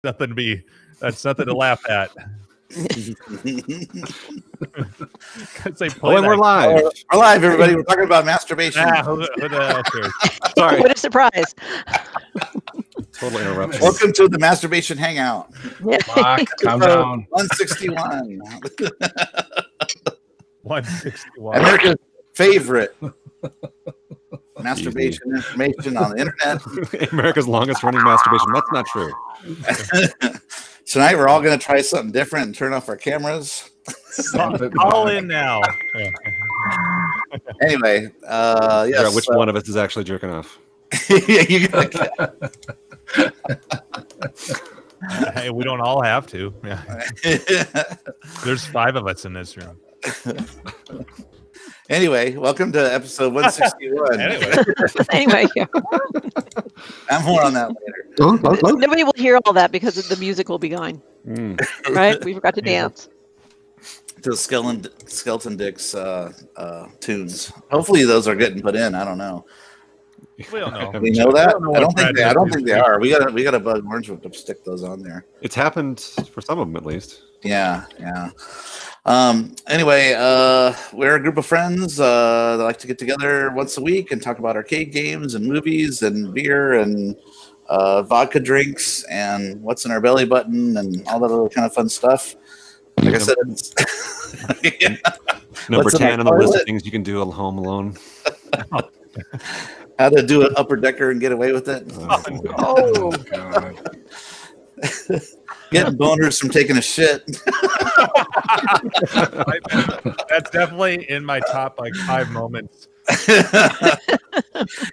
nothing to be. That's nothing to laugh at. We're live. We're live, everybody. We're talking about masturbation. Who the hell cares? Sorry. What a surprise. Total interruption. Welcome to the Masturbation Hangout. Mark, calm down. 161. 161. America's favorite masturbation information on the internet. America's longest running masturbation. That's not true. Tonight, we're all going to try something different and turn off our cameras. Call in now. Anyway, yes. Which one of us is actually jerking off? Yeah, you gotta Hey, we don't all have to. Yeah. There's 5 of us in this room. Anyway, welcome to episode 161. Anyway, yeah. I'm more on that later. Nobody will hear all that because the music will be going. Right? We forgot to dance. To Skeleton Dick's tunes. Hopefully, those are getting put in. I don't know. We don't know. We know that. I don't think they are. We got a bug Orangewood to stick those on there. It's happened for some of them, at least. Yeah. Anyway, we're a group of friends that like to get together once a week and talk about arcade games and movies and beer and vodka drinks and what's in our belly button and all that other kind of fun stuff. Like I said, number 10 on the list of things you can do at home alone. How to do an upper decker and get away with it. Oh, God. Getting boners from taking a shit. That's definitely in my top 5 moments.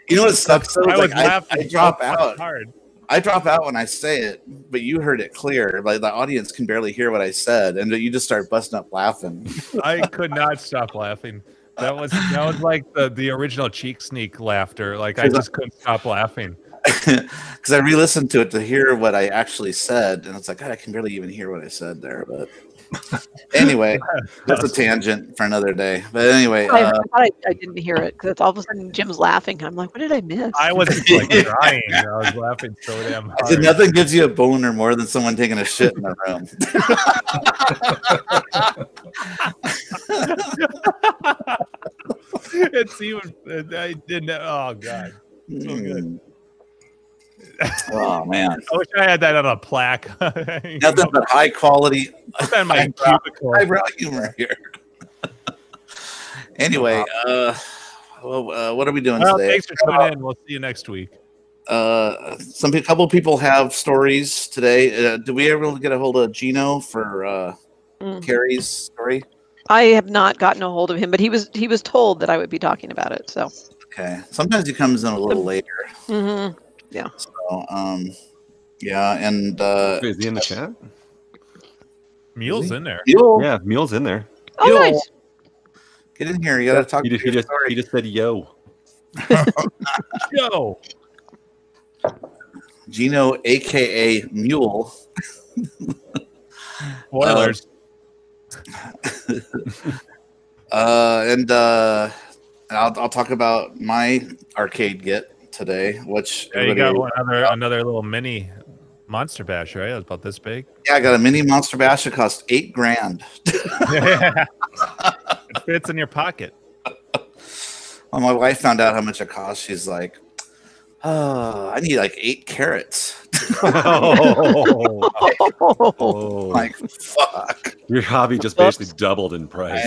You know what sucks though? I drop out. Hard. I drop out when I say it, but you heard it clear. Like the audience can barely hear what I said, and you just start busting up laughing. I could not stop laughing. That was like the original cheek sneak laughter. Like I just couldn't stop laughing. Because I re-listened to it to hear what I actually said, and it's like, God, I can barely even hear what I said there. But anyway, that's a tangent for another day. But anyway, I thought I didn't hear it because all of a sudden Jim's laughing. I'm like, what did I miss? I was crying. I was laughing so damn hard. I said nothing gives you a boner more than someone taking a shit in the room. It's even. I didn't. Oh God, so good. Oh man! I wish I had that on a plaque. Nothing but high quality. In my cubicle. Highbrow humor here. Anyway, what are we doing today? Thanks for tuning in. We'll see you next week. Couple people have stories today. Did we ever get a hold of Gino for Carrie's story? I have not gotten a hold of him, but he was told that I would be talking about it. So okay, sometimes he comes in a little later. Mm-hmm. Yeah. So yeah, and Is he in the chat? Mule's in there. Mule, Yeah, Mule's in there. Oh, Mule. nice. Get in here. You gotta talk. He just said yo. Yo. Gino, aka Mule. Spoilers. And I'll talk about my arcade get today, which You got another little mini Monster Bash, right? It was about this big. Yeah, I got a mini Monster Bash. It cost $8,000. It fits in your pocket. When my wife found out how much it cost, she's like, I need like 8 carrots. Like, fuck. Your hobby just basically doubled in price.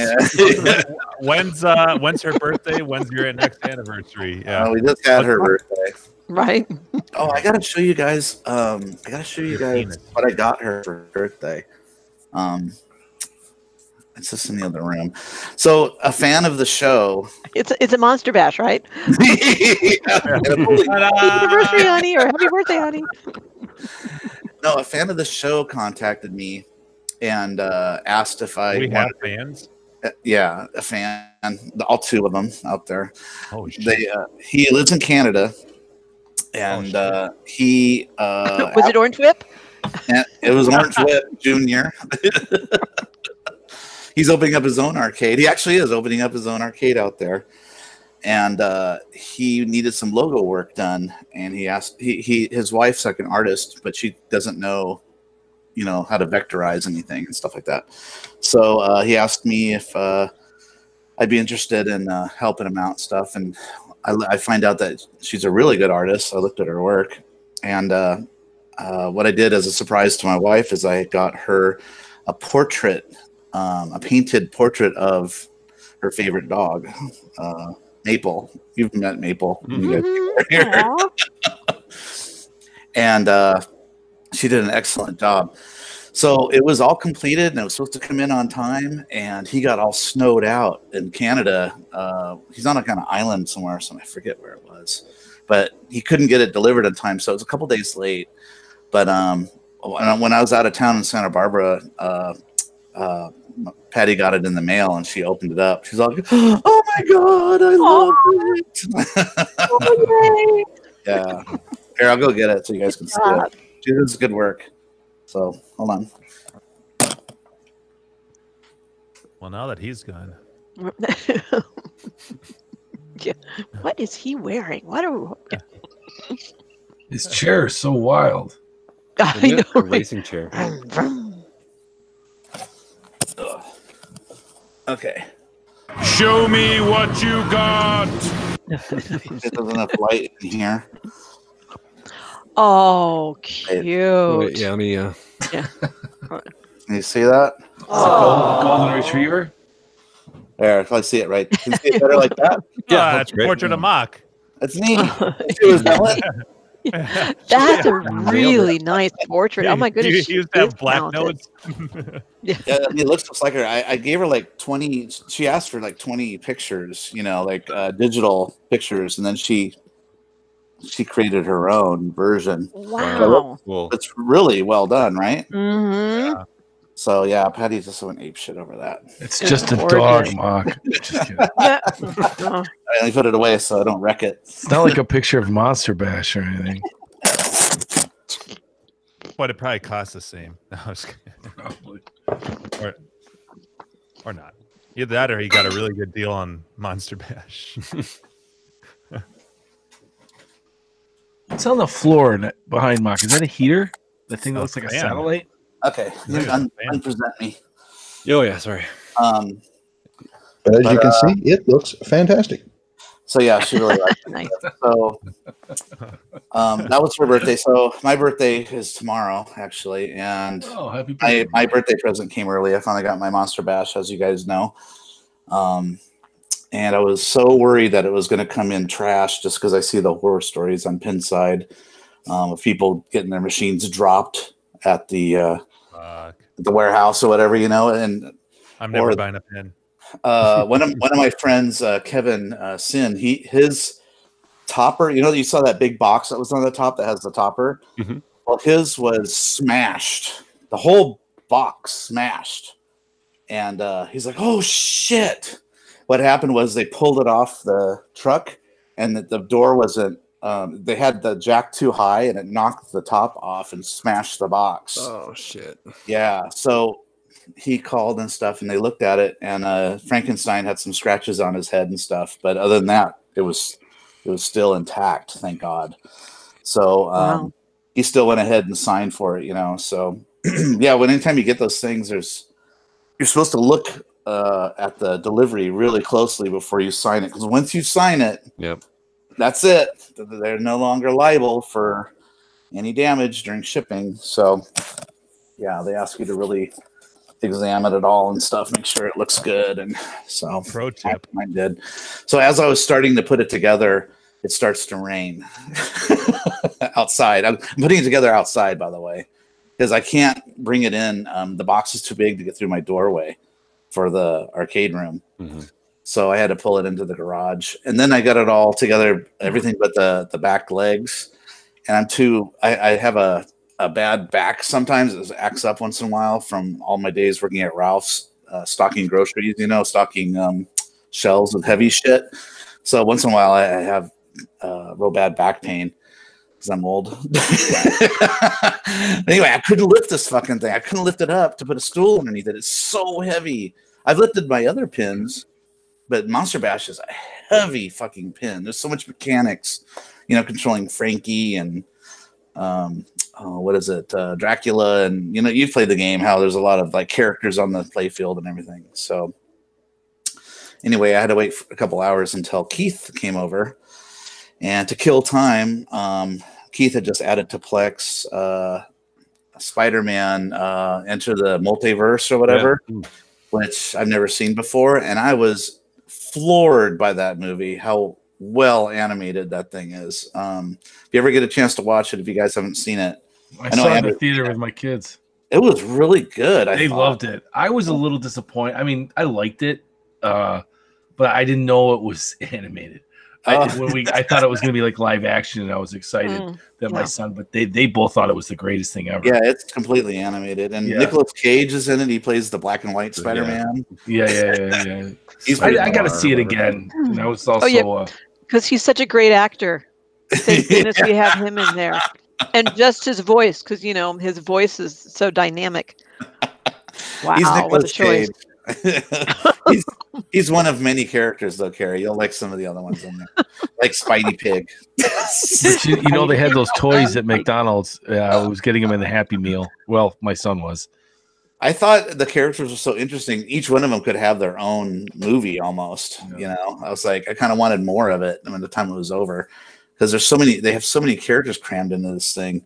When's her birthday? When's your next anniversary? Yeah, we just had her birthday. Right. Oh, I gotta show you guys. What I got her for her birthday. It's just in the other room. So, a fan of the show. It's a Monster Bash, right? Happy anniversary, honey, or happy birthday, honey. No, a fan of the show contacted me and asked if I. We have fans. Yeah, a fan. All 2 of them out there. Oh shit! He lives in Canada, and he was it Orange Whip? It was Orange Whip Junior. He's opening up his own arcade. He actually is opening up his own arcade out there. And he needed some logo work done. And he asked, his wife's like an artist, but she doesn't know how to vectorize anything and stuff like that. So he asked me if I'd be interested in helping him out and stuff. And I find out that she's a really good artist. I looked at her work, and what I did as a surprise to my wife is I got her a portrait, a painted portrait of her favorite dog, Maple. You've met Maple. And she did an excellent job. So it was all completed, and it was supposed to come in on time, and he got all snowed out in Canada. He's on a kind of island somewhere, so I forget where it was. But he couldn't get it delivered in time, so it was a couple days late. But when I was out of town in Santa Barbara, Patty got it in the mail, and she opened it up. She's like, "Oh my God, I love it!" Yeah. Here, I'll go get it so you guys can see it. She does good work. So, hold on. Well, now that he's gone. Yeah. What is he wearing? What are His chair is so wild. I know, A right? racing chair. Okay. Show me what you got. There's enough light in here. Oh, cute. Wait, yeah, let me. Yeah. Can you see that? Golden retriever. There, if I see it right. Can you see it better like that? Yeah, that's it's great. portrait of Mock. That's neat. It was Ellen. That's a really nice portrait. Oh my goodness. He used she to is have black talented. notes. Yeah, I mean, it looks just like her. I gave her like 20. She asked for like 20 pictures, like digital pictures, and then she created her own version. Wow. Well, It's really well done, right? Mm-hmm. So yeah, Patty just went apeshit over that. It's It's just a gorgeous. dog, Mock. Just kidding. Yeah. I only put it away so I don't wreck it. It's not like a picture of Monster Bash or anything. But it probably costs the same. No, I was kidding. Probably. Or not. Either that or he got a really good deal on Monster Bash. What's on the floor behind Mock? Is that a heater? The thing that looks like a fan. satellite? Okay, Look at that, man. unpresent me. oh yeah, sorry. But as you can see, it looks fantastic. So yeah, she really liked it. Nice. So that was her birthday. So my birthday is tomorrow, actually, and Oh, happy birthday. my birthday present came early. I finally got my Monster Bash, as you guys know. And I was so worried that it was going to come in trash just because I see the horror stories on Pinside of people getting their machines dropped at the warehouse or whatever, and I'm never Or- buying a pen. one of my friends, Kevin Sin, his topper, you saw that big box that was on the top that has the topper. Mhm. Well, his was smashed. The whole box smashed, and he's like, "Oh shit!" What happened was they pulled it off the truck, and the door wasn't. They had the jack too high, and it knocked the top off and smashed the box. Oh shit. Yeah, so he called and stuff, and they looked at it, and Frankenstein had some scratches on his head and stuff, but other than that, it was still intact, thank God. So Wow. he still went ahead and signed for it, So yeah, anytime you get those things, you're supposed to look at the delivery really closely before you sign it, because once you sign it, Yep. that's it. They're no longer liable for any damage during shipping. So yeah, they ask you to really examine it all and stuff, make sure it looks good. And so Pro tip. I did. So as I was starting to put it together, it starts to rain outside. I'm putting it together outside, by the way, because I can't bring it in. The box is too big to get through my doorway for the arcade room. Mhm. So I had to pull it into the garage, and then I got it all together, everything but the back legs. And I have a bad back sometimes. It acts up once in a while from all my days working at Ralph's, stocking groceries, stocking shelves with heavy shit. So once in a while I have real bad back pain because I'm old. Anyway, I couldn't lift this fucking thing. I couldn't lift it up to put a stool underneath it. It's so heavy. I've lifted my other pins, but Monster Bash is a heavy fucking pin. There's so much mechanics, controlling Frankie and what is it? Dracula, and you've played the game. How there's a lot of like characters on the playfield and everything. So anyway, I had to wait for a couple hours until Keith came over, and to kill time, Keith had just added to Plex Spider-Man Enter the Multiverse or whatever, which I've never seen before, and I was floored by that movie. How well animated that thing is. If you ever get a chance to watch it, if you guys haven't seen it, I saw it in the theater with my kids. It was really good. They loved it. I was a little disappointed. I mean, I liked it, but I didn't know it was animated. I thought it was going to be like live action, and I was excited that my son. But they both thought it was the greatest thing ever. Yeah, it's completely animated, and Nicolas Cage is in it. He plays the black and white Spider-Man. Yeah. I got to see it again. And I was also because he's such a great actor. Thank goodness we have him in there, and just his voice, because his voice is so dynamic. Wow, what a choice! he's one of many characters, though, Carrie. You'll like some of the other ones in there, like Spidey Pig. They had those toys at McDonald's. I was getting them in the Happy Meal. Well, my son was. I thought the characters were so interesting. Each one of them could have their own movie almost. I was like, I kind of wanted more of it when the time it was over, because there's so many. They have so many characters crammed into this thing.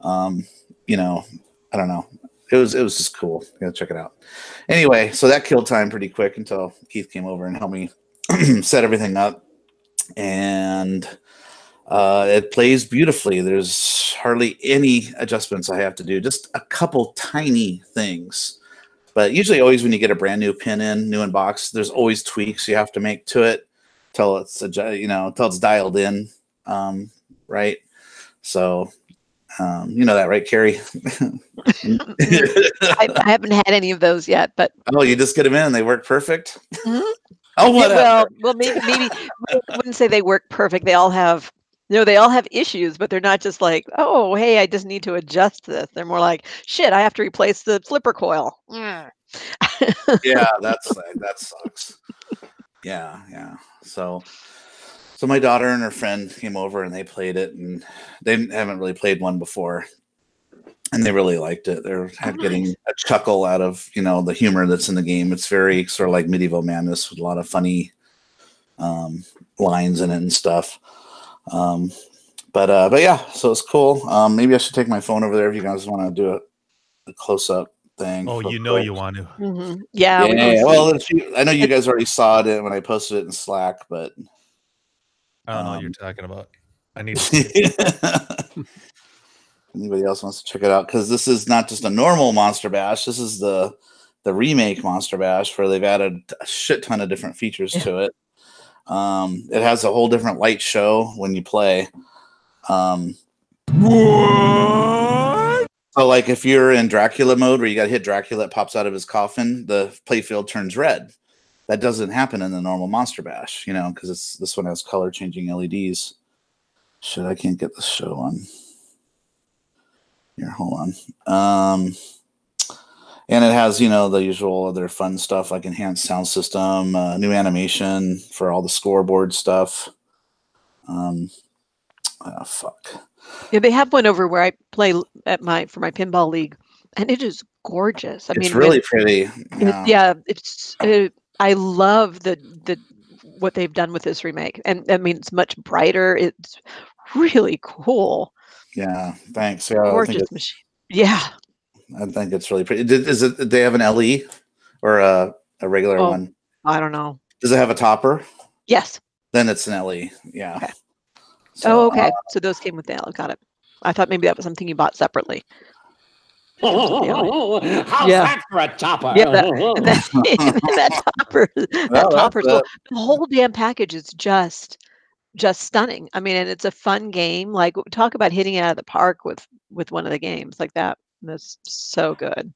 I don't know. It was just cool. You gotta check it out. Anyway, so that killed time pretty quick until Keith came over and helped me set everything up, and it plays beautifully. There's hardly any adjustments I have to do, just a couple tiny things. But usually, always when you get a brand new pin new in box, there's always tweaks you have to make to it till it's till it's dialed in, right? So. That, right, Carrie? I haven't had any of those yet, but you just get them in; they work perfect. Mm-hmm. Oh, whatever. Well, maybe I wouldn't say they work perfect. They all have issues, but they're not just like, oh, hey, I just need to adjust this. They're more like, shit, I have to replace the flipper coil. Yeah, that sucks. Yeah. So my daughter and her friend came over and they played it, and they haven't really played one before, and they really liked it. They're getting a chuckle out of the humor that's in the game. It's very sort of like Medieval Madness with a lot of funny lines in it and stuff. But yeah, so it's cool. Maybe I should take my phone over there if you guys want to do a close up thing. Oh, you want to? Mm-hmm. Yeah. Well, I know you guys already saw it when I posted it in Slack, but. I don't know what you're talking about. I need to see it. Anybody else wants to check it out? Because this is not just a normal Monster Bash. This is the remake Monster Bash, where they've added a shit ton of different features to it. It has a whole different light show when you play. What? So, like, if you're in Dracula mode, where you got to hit Dracula, it pops out of his coffin, the playfield turns red. That doesn't happen in the normal Monster Bash, because this one has color changing LEDs. Shit, I can't get this show on. Here, hold on. And it has, the usual other fun stuff like enhanced sound system, new animation for all the scoreboard stuff. Fuck. Yeah, they have one over where I play for my pinball league, and it is gorgeous. It's really pretty. I love what they've done with this remake, and it's much brighter. It's really cool. Yeah, thanks. Yeah, gorgeous machine. Yeah, I think it's really pretty. Do they have an LE or a regular one? I don't know. Does it have a topper? Yes. Then it's an LE. Yeah. Okay. Okay. So those came with the LE. Got it. I thought maybe that was something you bought separately. How's that for a topper? Yeah, that topper. The whole damn package is just stunning. And it's a fun game. Like, talk about hitting it out of the park with one of the games like that. That's so good.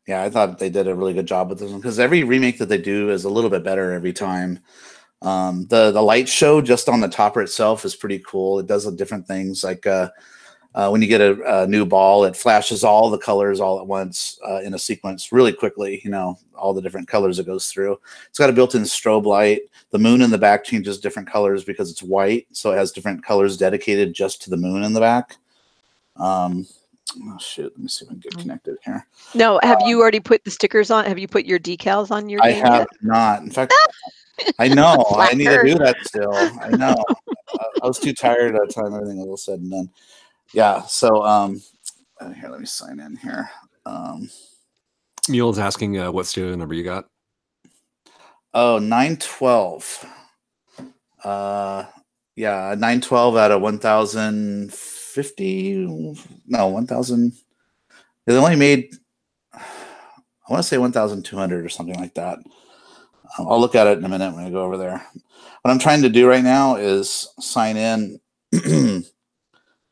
Yeah, I thought they did a really good job with this one, because every remake that they do is a little bit better every time. The light show just on the topper itself is pretty cool. It does different things, like when you get a new ball, it flashes all the colors all at once in a sequence really quickly, all the different colors it goes through. It's got a built-in strobe light. The moon in the back changes different colors because it's white, so it has different colors dedicated just to the moon in the back. Oh shoot! Let me see if I can get connected here. No, have you already put the stickers on? Have you put your decals on your I game have yet? not. In fact, I know I need to Slacker. do that still. I know. I was too tired by the time everything was all said and done. Yeah. So here, let me sign in here. Mule's asking what studio number you got. Oh, 912. Yeah, 912 out of 1,050. No, 1,000. They only made, I want to say 1,200 or something like that. I'll look at it in a minute when I go over there. What I'm trying to do right now is sign in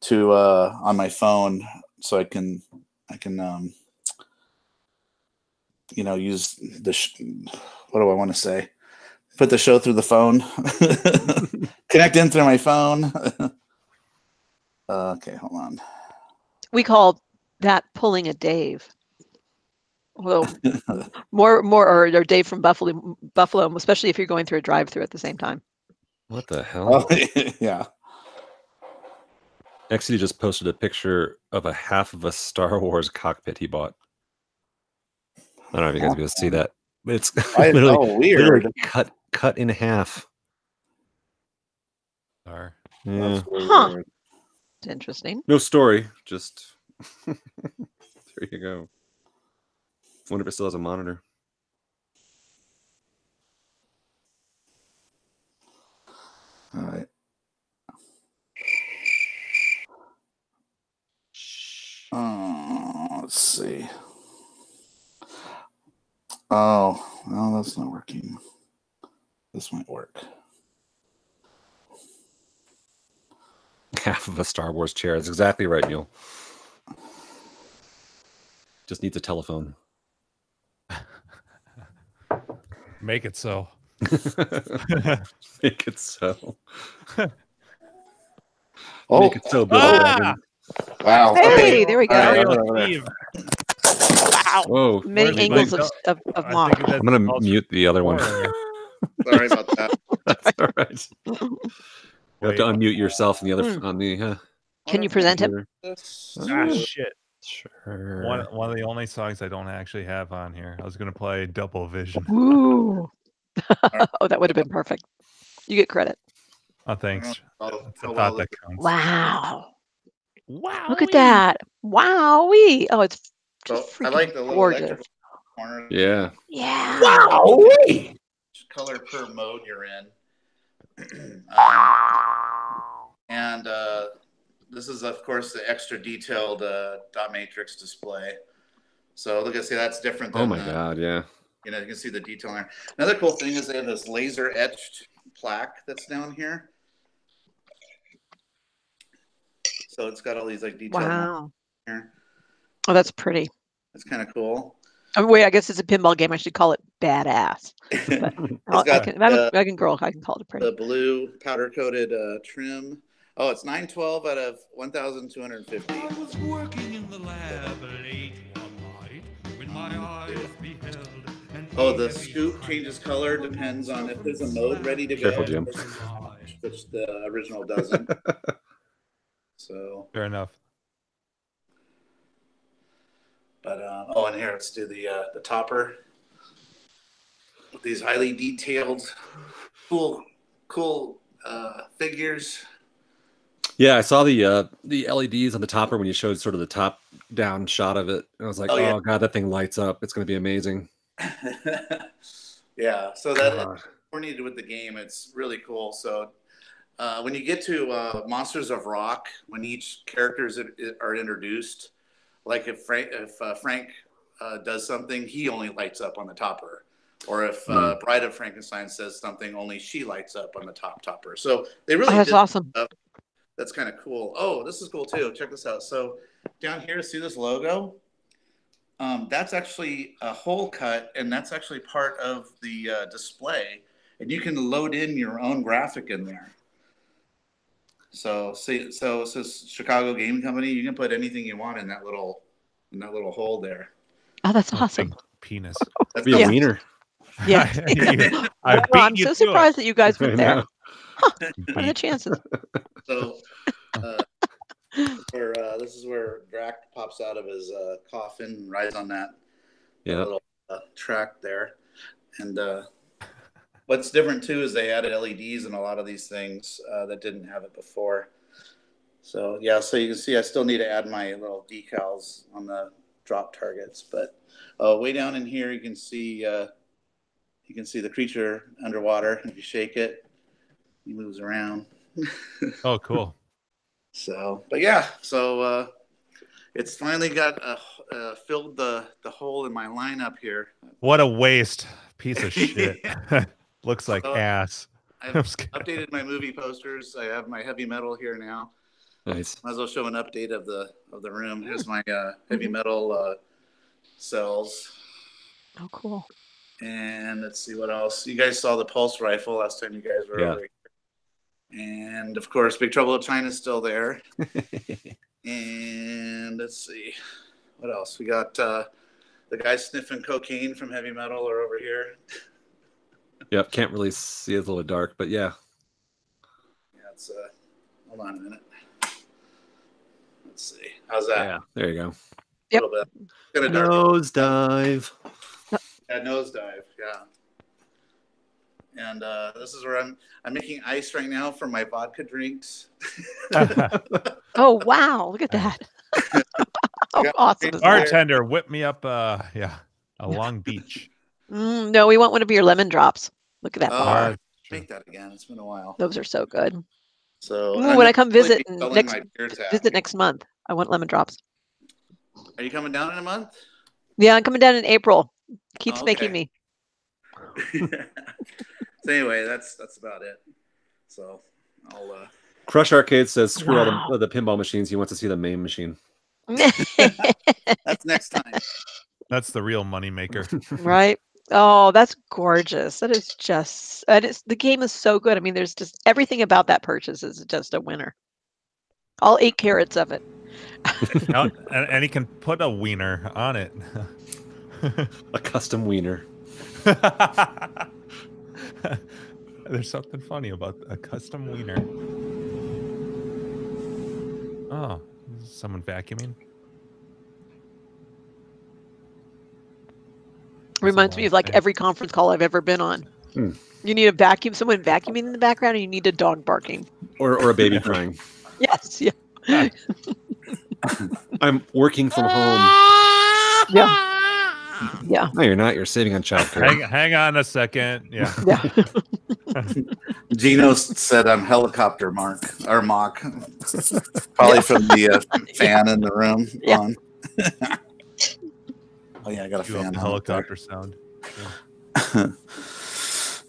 to on my phone so I can use the what do I want to say? Put the show through the phone. Connect in through my phone. Okay, hold on. We call that pulling a Dave. Well, more or Dave from Buffalo, especially if you're going through a drive-through at the same time. What the hell? Oh, yeah. XD just posted a picture of a half of a Star Wars cockpit he bought. I don't know if you guys are going to see that. But it's literally cut in half. Sorry. Yeah. Huh. It's interesting. No story. Just there you go. Wonder if it still has a monitor. All right. Let's see. Oh, no, that's not working. This might work. Half of a Star Wars chair. That's exactly right, Neil. Just needs a telephone. Make it so. Make it so. Oh. Make it so, Bill. Wow. Hey, there we go. Right, Wow. Whoa. Many angles of Mock. I'm going to mute the other one. Sorry about that. That's all right. You have to unmute yourself and the other on the. Can you present him? Shit. Sure. One of the only songs I don't actually have on here. I was going to play Double Vision. Ooh. Oh, that would have been perfect. You get credit. Oh, thanks. That's a thought that counts. Wow. Wow. Look at that. Wowee. Oh, it's just freaking I like the little gorgeous. electrical corner. Yeah. Yeah. Wowee. Color per mode you're in. And this is, of course, the extra detailed dot matrix display. So look, see, that's different than Oh my God, yeah. You can see the detail there. Another cool thing is they have this laser etched plaque that's down here. So it's got all these like details. Wow. Here. Oh, that's pretty. That's kind of cool. Oh, wait, I guess it's a pinball game. I should call it badass. But I can call it pretty. The blue powder coated trim. Oh, it's 912 out of 1,250. I was working in the lab late one night when my eyes beheld an the scoop changes color depends on if there's a mode ready to Careful, go. Jim. Which the original doesn't. So fair enough. But and here let's do the topper with these highly detailed, cool figures. Yeah, I saw the LEDs on the topper when you showed sort of the top down shot of it. I was like, oh God, that thing lights up. It's going to be amazing. Yeah, so that coordinated with the game, it's really cool. So when you get to Monsters of Rock, when each characters are introduced, like if Frank does something, he only lights up on the topper. Or if Bride of Frankenstein says something, only she lights up on the topper. So they really that's awesome. That's kind of cool. Oh, this is cool too. Check this out. So down here, see this logo? That's actually a hole cut, and that's actually part of the display. And you can load in your own graphic in there. So Chicago Game Company, you can put anything you want in that little hole there. Oh, that's awesome. Penis. That's be a wiener. Yeah. I'm so surprised that you guys went there. Huh. What are the chances? So This is where Drac pops out of his coffin and rides on that little track there. And what's different too is they added LEDs in a lot of these things that didn't have it before. So yeah, so you can see I still need to add my little decals on the drop targets. But way down in here, you can see the creature underwater. If you shake it, he moves around. Oh, cool. So, but yeah, so it's finally got filled the hole in my lineup here. What a waste. Piece of shit. Looks like ass. I've updated my movie posters. I have my heavy metal here now. Nice. Might as well show an update of the room. Here's my heavy metal cells. Oh, cool. And let's see what else. You guys saw the pulse rifle last time you guys were over here. And of course, Big Trouble in China is still there. And let's see what else. We got the guys sniffing cocaine from heavy metal are over here. Yep, can't really see, it's a little dark, but yeah. Yeah, it's hold on a minute. Let's see. How's that? Yeah, there you go. Yep. A little bit. Nosedive. Yeah, nosedive. Yeah. And this is where I'm making ice right now for my vodka drinks. Oh wow! Look at that. Oh, awesome. Bartender, whip me up a Long Beach. No, we want one of your lemon drops. Look at that bar. Make that again. It's been a while. Those are so good. So when I come visit next month, I want lemon drops. Are you coming down in a month? Yeah, I'm coming down in April. Keeps making me. So anyway, that's about it. So I'll Crush Arcade says screw all the pinball machines. He wants to see the main machine. That's next time. That's the real money maker. Right? Oh, that's gorgeous. That is just the game is so good. I mean, there's just everything about that purchase is just a winner. All 8 carats of it. And he can put a wiener on it. A custom wiener. There's something funny about a custom wiener. Oh, is someone vacuuming? Reminds me of like every conference call I've ever been on. You need a vacuum, someone vacuuming in the background, and you need a dog barking. Or a baby crying. Yes, yeah. I'm working from home. Yeah. Yeah. No, you're not. You're saving on childcare. Hang on a second. Yeah. Gino said I'm helicopter Mach. Probably from the fan in the room. Yeah. On. Oh yeah, I got a fan. Helicopter sound. Yeah.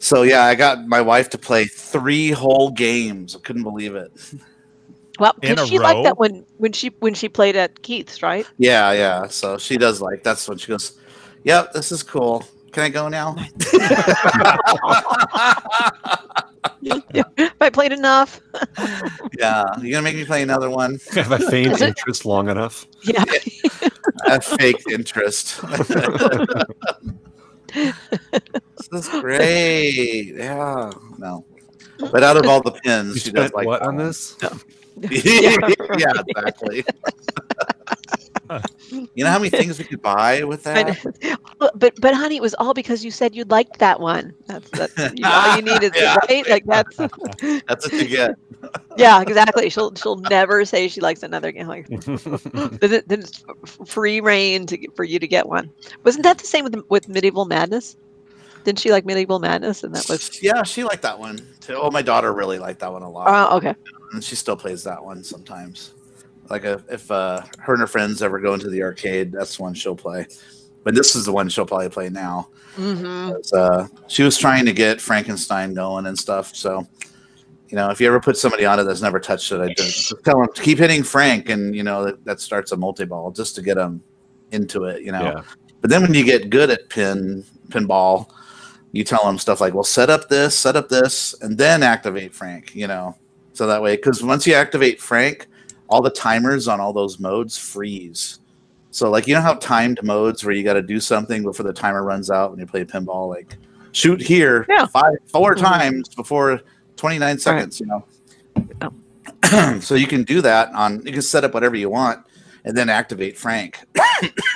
So yeah, I got my wife to play 3 whole games. I couldn't believe it. Well, did she like that when she played at Keith's, right? Yeah. So she does like that's when she goes, "Yep, this is cool. Can I go now?" Have I played enough? Yeah, you gonna make me play another one? Have I feigned interest long enough? Yeah. I faked interest. This is great. Yeah. No. But out of all the pins, she does like what on this? No. Yeah, exactly. You know how many things we could buy with that? But honey, it was all because you said you liked that one. That's all you need is right. Like that's what you get. Yeah, exactly. She'll never say she likes another game. Like, then it's free reign for you to get one. Wasn't that the same with Medieval Madness? Didn't she like Medieval Madness? And that was she liked that one too. Oh, my daughter really liked that one a lot. Oh, okay. And she still plays that one sometimes. Like if her and her friends ever go into the arcade, that's the one she'll play. But this is the one she'll probably play now. Mm-hmm. She was trying to get Frankenstein going and stuff. So, if you ever put somebody on it that's never touched it, I just tell them to keep hitting Frank, and that starts a multi-ball just to get them into it. Yeah. But then when you get good at pinball, you tell them stuff like, "Well, set up this, and then activate Frank." So that way, because once you activate Frank, all the timers on all those modes freeze. So like, how timed modes where you got to do something before the timer runs out when you play pinball, like shoot here 4 times before 29 seconds, So you can do that you can set up whatever you want and then activate Frank.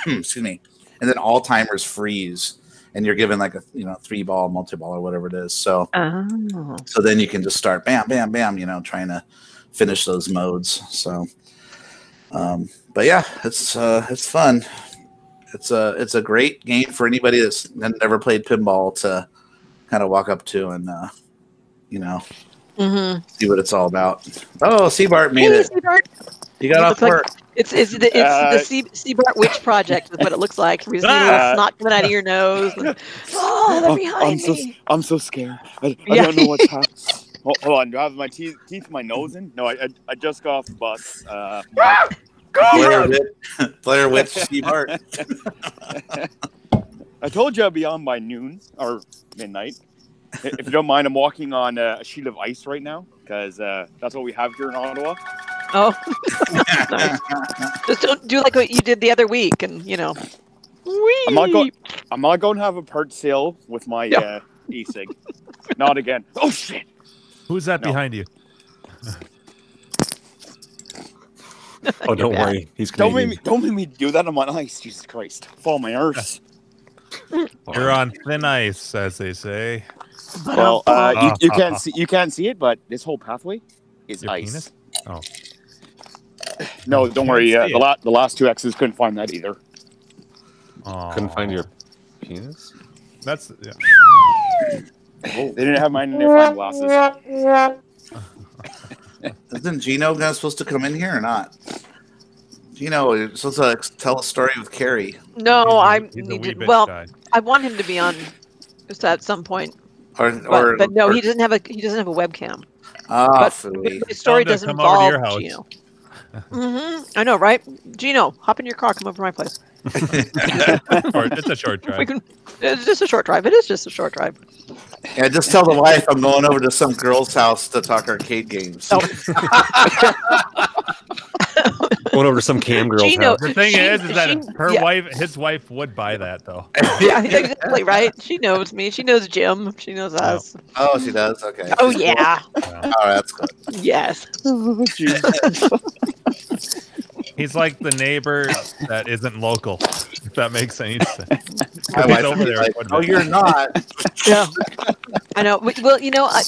Excuse me. And then all timers freeze and you're given like a 3-ball, multi-ball or whatever it is. So so then you can just start bam, bam, bam, trying to finish those modes. So but yeah, it's fun. It's a great game for anybody that's never played pinball to kind of walk up to and see what it's all about. Oh, Seabart made it. Seabart. You got off work. It's the Seabart Witch Project is what it looks like. There's snot coming out of your nose. They're behind me. I'm so scared. I don't know what's happening. Hold on. Do I have my teeth in my nose in? No, I just got off the bus. Blair Witch Seabart. I told you I'd be on by noon or midnight. If you don't mind, I'm walking on a sheet of ice right now because that's what we have here in Ottawa. Oh, nice. Just don't do like what you did the other week, and I'm not going to have a part sale with my e-cig. Not again. Oh shit! Who's that behind you? Oh, don't worry. He's Canadian. Don't make me do that on my ice. Jesus Christ! Fall my arse. You're on thin ice, as they say. Well, you can't see it, but this whole pathway is ice. Penis? Oh. No, don't worry. The last two X's couldn't find that either. Couldn't find your penis? That's They didn't have my magnifying glasses. Isn't Gino supposed to come in here or not? Gino, you're supposed to tell a story with Carrie. No, I want him to be on just at some point. But no, he doesn't have a webcam. But the story doesn't involve Gino. I know, right? Gino, hop in your car, come over to my place. It's a short drive. It's just a short drive. It is just a short drive. Yeah, just tell the wife I'm going over to some girl's house to talk arcade games. Going over to some cam girl's house. The thing is that his wife would buy that though. Yeah, exactly right. She knows me. She knows Jim. She knows us. Oh, she does. Okay. Oh yeah. Oh, that's good. Yes. He's like the neighbor that isn't local. If that makes any sense. My wife would be like, "Oh, you're not." Yeah. I know. Well,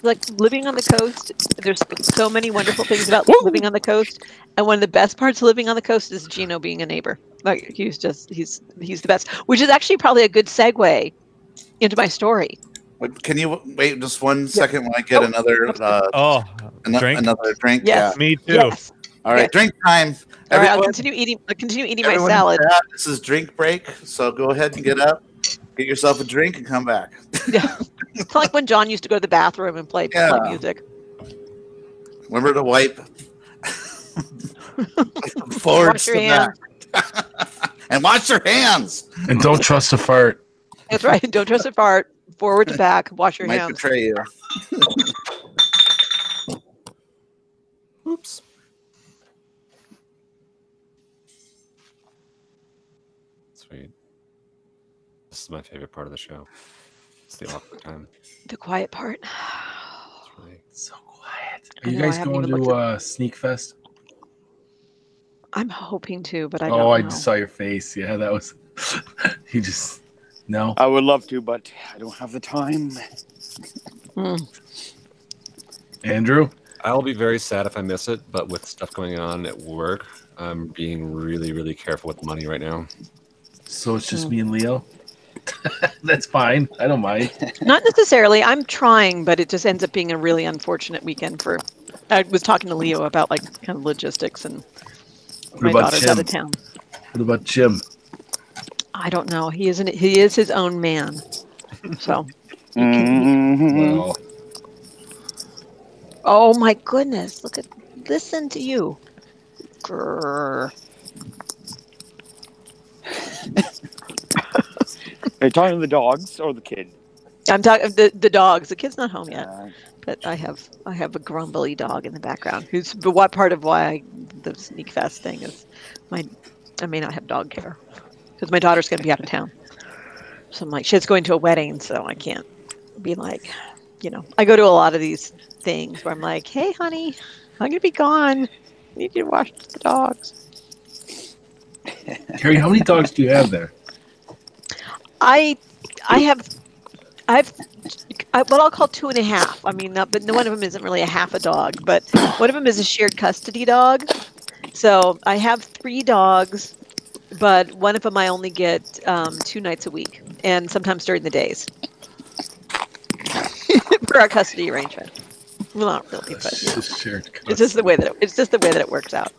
like living on the coast, there's so many wonderful things about living on the coast. And one of the best parts of living on the coast is Gino being a neighbor. Like he's the best, which is actually probably a good segue into my story. Can you wait just 1 second when I get another drink? Another drink? Yes. Yeah. Me too. Yes. All right, drink time. All right, I'll continue eating my salad. This is drink break, so go ahead and get up, get yourself a drink, and come back. Yeah. It's like when John used to go to the bathroom and play music. Remember to wipe forward. Wash your hands. And wash your hands. And don't trust a fart. That's right. Don't trust a fart. Forward to back. Wash your hands. Might betray you. Oops. Sweet. This is my favorite part of the show. It's the awkward time. The quiet part. It's really so quiet. Are you guys going to Sneak Fest? I'm hoping to, but I don't know. I just saw your face. Yeah, that was... You just... No? I would love to, but I don't have the time. Andrew? I'll be very sad if I miss it, but with stuff going on at work, I'm being really, really careful with money right now. So it's just me and Leo? That's fine. I don't mind. Not necessarily. I'm trying, but it just ends up being a really unfortunate weekend for... I was talking to Leo about like kind of logistics and my daughter's out of town. What about Jim? I don't know. He is his own man. So. Well. Oh my goodness! Listen to you. Grrr. Are you talking to the dogs or the kid? I'm talking the dogs. The kid's not home yet, but I have a grumbly dog in the background. What part of why the Sneak Fest thing is I may not have dog care because my daughter's going to be out of town. So I'm like, she's going to a wedding, so I can't be like, I go to a lot of these things where I'm like, hey, honey, I'm gonna be gone. I need you to watch the dogs. Carrie, how many dogs do you have there? I have what I'll call 2.5. I mean, but no one of them isn't really a half a dog, but one of them is a shared custody dog. So I have 3 dogs, but one of them I only get 2 nights a week, and sometimes during the days for our custody arrangement. Well, not really, but it's just the way that it works out.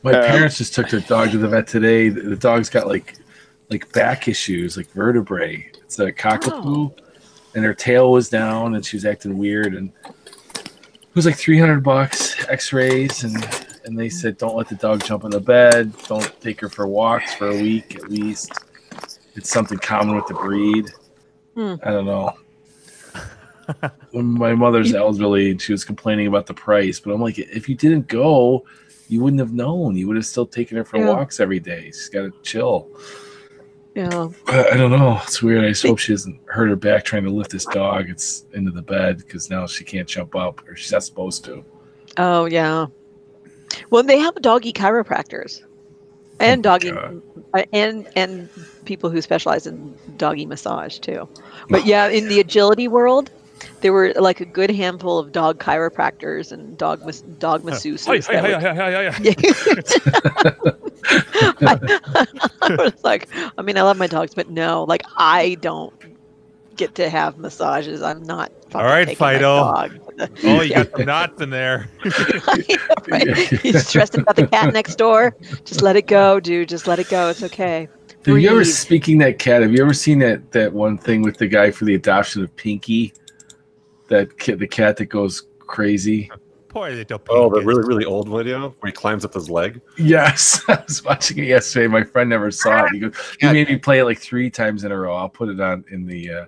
My parents just took their dog to the vet today. The dog's got like back issues, like vertebrae. It's a cockapoo, and her tail was down, and she was acting weird. And it was like $300 X-rays, and they said don't let the dog jump in the bed, don't take her for walks for a week at least. It's something common with the breed. I don't know. When my mother's elderly, and she was complaining about the price, but I'm like, if you didn't go, you wouldn't have known. You would have still taken her for walks every day. She's got to chill. Yeah. I don't know. It's weird. I just hope she doesn't hurt her back trying to lift this dog. It's into the bed because now she can't jump up, or she's not supposed to. Oh yeah. Well, they have doggy chiropractors and doggy and people who specialize in doggy massage too. But yeah, in the agility world, there were like a good handful of dog chiropractors and dog masseuses. I was like, I mean, I love my dogs, but no, like I don't get to have massages. I'm not. All right, Fido. Oh, you got some knots in there. Right? He's stressing about the cat next door. Just let it go, dude. Just let it go. It's okay. Have you ever, speaking that cat, have you ever seen that one thing with the guy for the adoption of Pinky? The cat that goes crazy. Poor little Pinky. Oh, the really, really old video where he climbs up his leg? Yes. I was watching it yesterday. My friend never saw it. He made me play it like 3 times in a row. I'll put it on in the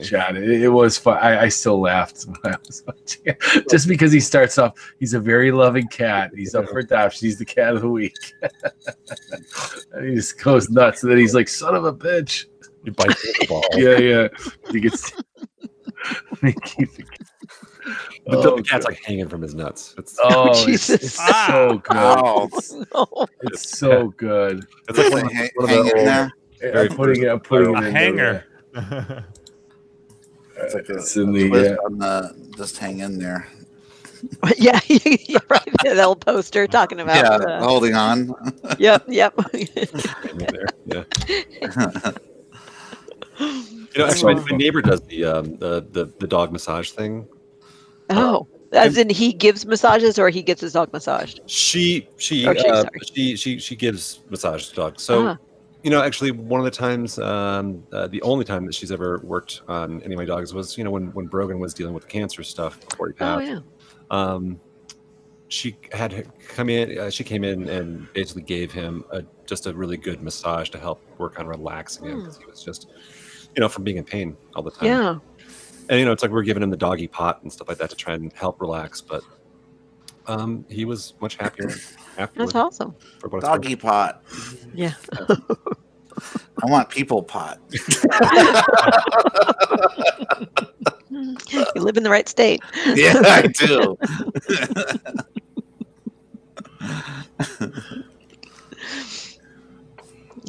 chat. It was fun. I still laughed when I was watching it. Just because he starts off, he's a very loving cat. He's up for adoption. He's the cat of the week. And he just goes nuts. And then he's like, son of a bitch. He bites the ball. Yeah. He gets... The cat's like hanging from his nuts. It's so good. Oh. It's so good. It's like one of the there. I'm putting it in hanger. It's like it's in the on the just hang in there. Yeah, right. The old poster talking about holding on. Yep. Yeah. Actually, my neighbor does the dog massage thing. Oh, as in he gives massages or he gets his dog massaged? She gives massage to dogs. So, actually, one of the times, the only time that she's ever worked on any of my dogs was, when Brogan was dealing with cancer stuff before he passed. Oh, yeah. She had come in. She came in and basically gave him just a really good massage to help work on relaxing him because he was just, from being in pain all the time. Yeah. And it's like we're giving him the doggy pot and stuff like that to try and help relax, but he was much happier afterwards. That's awesome. Doggy pot. Yeah. I want people pot. You live in the right state. Yeah, I do.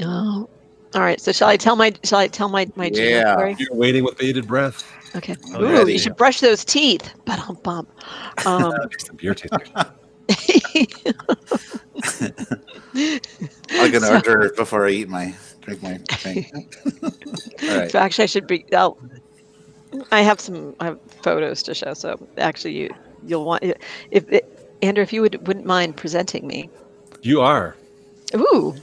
Oh. All right. So shall I tell my story? You're waiting with bated breath. Okay. Ooh, you should brush those teeth. Bump. Makes the beer taste good. I'm gonna order before I drink my thing. All right. So actually, I have photos to show. So actually, you'll want Andrew, if you wouldn't mind presenting me. You are. Ooh.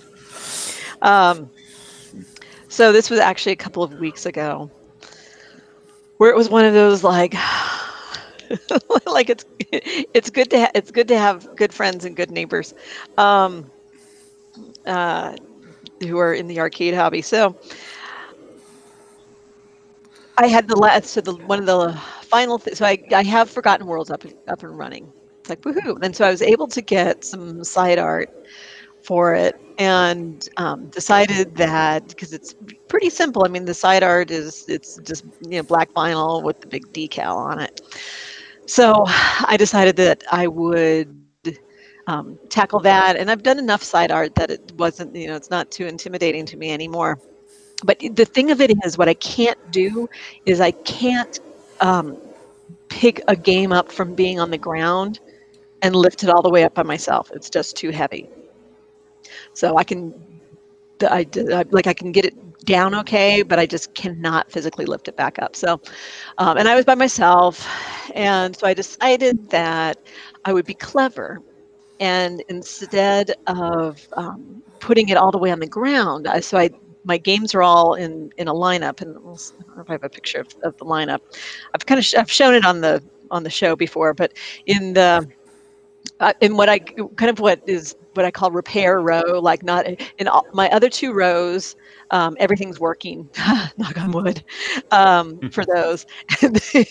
So this was actually a couple of weeks ago, where it was one of those like it's good to have good friends and good neighbors, who are in the arcade hobby. So I had one of the final things. So I have Forgotten Worlds up and running. It's like woohoo! And so I was able to get some side art for it, and decided that because it's pretty simple. I mean, the side art it's just black vinyl with the big decal on it. So I decided that I would tackle that, and I've done enough side art that it wasn't, it's not too intimidating to me anymore. But the thing of it is, what I can't do is I can't pick a game up from being on the ground and lift it all the way up by myself. It's just too heavy. So I can get it down okay, but I just cannot physically lift it back up. So, and I was by myself, and so I decided that I would be clever, and instead of putting it all the way on the ground, my games are all in a lineup, and I don't know if I have a picture of the lineup. I've shown it on the show before, but in what I call repair row, like not in all, my other two rows, everything's working, knock on wood, for those. And then,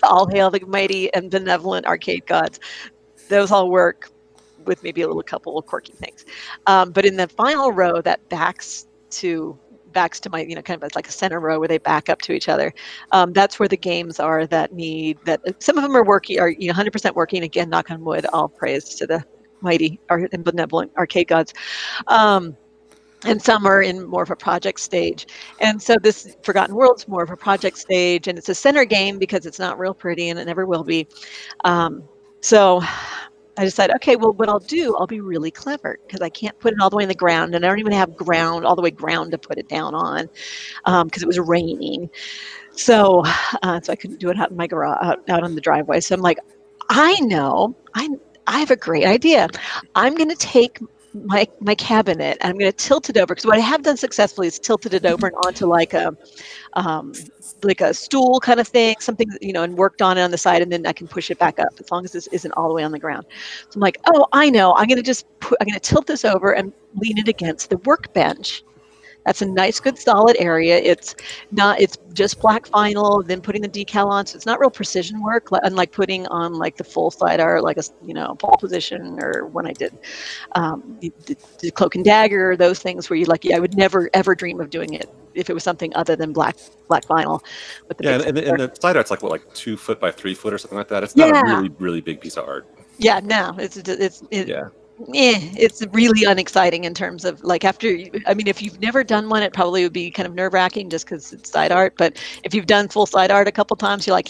all hail the mighty and benevolent arcade gods. Those all work with maybe a couple of quirky things. But in the final row that backs to my, kind of like a center row where they back up to each other. That's where the games are that some of them are working, are 100% working. Again, knock on wood, all praise to the mighty and benevolent arcade gods. And some are in more of a project stage. And so this Forgotten World's more of a project stage, and it's a center game because it's not real pretty, and it never will be. So I decided, okay, well, what I'll be really clever, because I can't put it all the way in the ground, and I don't even have all the way ground to put it down on, because it was raining. So I couldn't do it out in my garage, out on the driveway. So I'm like, I know, I have a great idea. I'm going to take my cabinet, and I'm going to tilt it over, because what I have done successfully is tilted it over and onto like a stool kind of thing, something, and worked on it on the side, and then I can push it back up as long as this isn't all the way on the ground. So I'm like, oh, I know, I'm going to tilt this over and lean it against the workbench. That's a nice, good, solid area. It's just black vinyl, then putting the decal on. So it's not real precision work, unlike putting on like the full side art, like a pole position, or when I did the Cloak and Dagger, those things where I would never ever dream of doing it if it was something other than black vinyl. With the and the side art's like 2 foot by 3 foot or something like that. It's not a really, really big piece of art. Yeah, no, it's really unexciting in terms of if you've never done one, it probably would be kind of nerve-wracking just because it's side art. But if you've done full side art a couple times, you're like,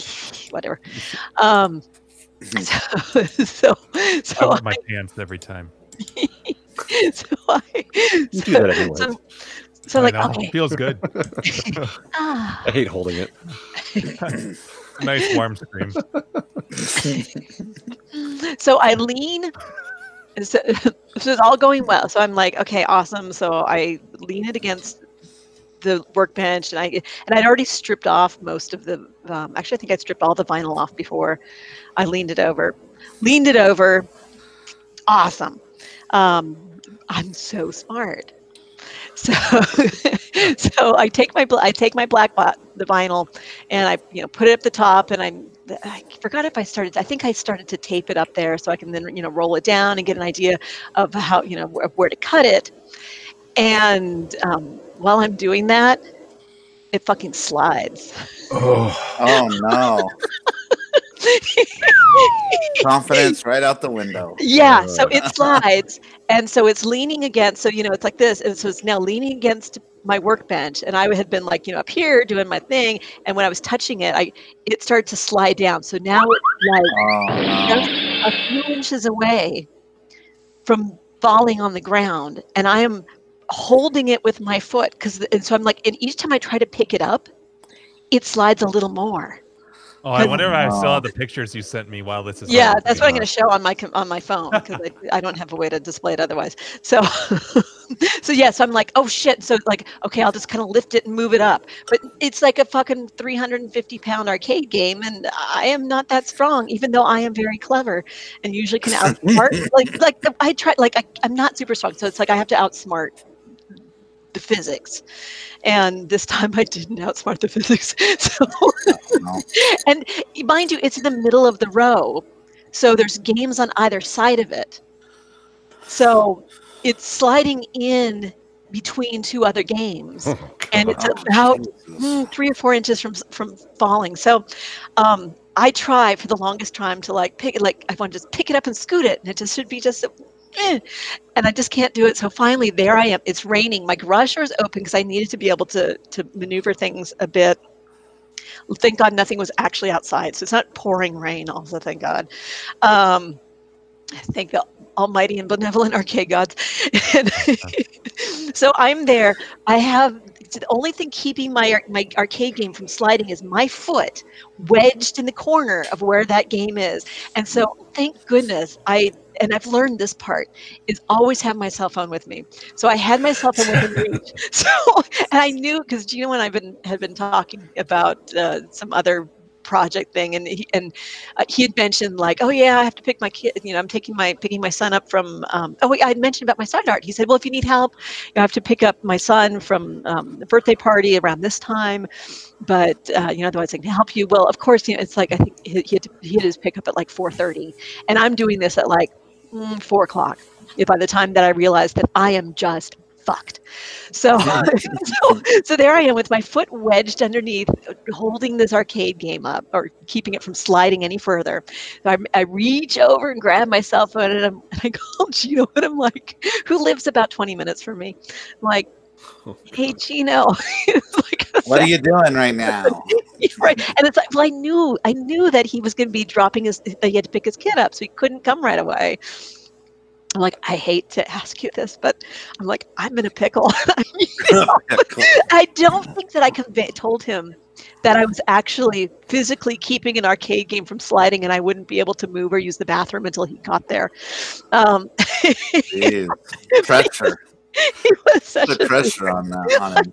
whatever. So I wear my pants every time. You do that anyway. So I know. okay. It feels good. I hate holding it. Nice warm scream. So I lean. So it's all going well. So I'm like, okay, awesome. So I lean it against the workbench, and I'd already stripped off most of the. Actually, I think I stripped all the vinyl off before I leaned it over. Awesome. I'm so smart. So I take my black the vinyl, and I put it up the top, and I forgot if I started to tape it up there so I can then roll it down and get an idea of how of where to cut it. And while I'm doing that, it fucking slides. Oh no. Confidence right out the window. Yeah, so it slides, and so it's leaning against. So it's like this, and so it's now leaning against my workbench, and I had been up here doing my thing, and when I was touching it, it started to slide down. So now it's just a few inches away from falling on the ground, and I am holding it with my foot and so I'm and each time I try to pick it up, it slides a little more. Oh, I wonder if I still have the pictures you sent me while this is. Yeah, that's what I'm going to show on my phone, because I don't have a way to display it otherwise. So, so I'm like, oh shit. So okay, I'll just kind of lift it and move it up. But it's like a fucking 350-pound arcade game, and I am not that strong, even though I am very clever and usually can outsmart. I'm not super strong, so it's like I have to outsmart the physics. And this time I didn't outsmart the physics. So, and mind you, it's in the middle of the row. So there's games on either side of it. So it's sliding in between two other games, Oh, and it's Oh, about Jesus. 3 or 4 inches from falling. So I try for the longest time to like pick it, like I want to just pick it up and scoot it, and it just should be just and I just can't do it. So finally, there I am. It's raining. My garage door is open because I needed to be able to maneuver things a bit. Thank God nothing was actually outside, so it's not pouring rain. Also, thank God. Thank the almighty and benevolent arcade gods. And so I'm there. I have the only thing keeping my arcade game from sliding is my foot wedged in the corner of where that game is. And so thank goodness I've learned this part is always have my cell phone with me. So I had my cell phone within reach. So and I knew because Gino and I had been talking about some other project thing, and he had mentioned like, oh yeah, I have to pick my kid, I'm picking my son up from I had mentioned about my son art. He said, well, if you need help, you have to pick up my son from the birthday party around this time, but otherwise I can help you. Well, of course, it's like I think he had his pickup at like 4:30, and I'm doing this at like 4 o'clock by the time that I realized that I am just fucked. So, so there I am with my foot wedged underneath, holding this arcade game up or keeping it from sliding any further. So I reach over and grab my cell phone and I call Gino and I'm like, who lives about 20 minutes from me. I'm like, hey, Gino. Like, what are you doing right now? Right. And it's like, well, I knew that he was going to be dropping that he had to pick his kid up, so he couldn't come right away. I'm like, I hate to ask you this, but I'm like, I'm in a pickle. I don't think that I told him that I was actually physically keeping an arcade game from sliding and I wouldn't be able to move or use the bathroom until he got there. Jeez. Pressure. He was such Put pressure on him for that.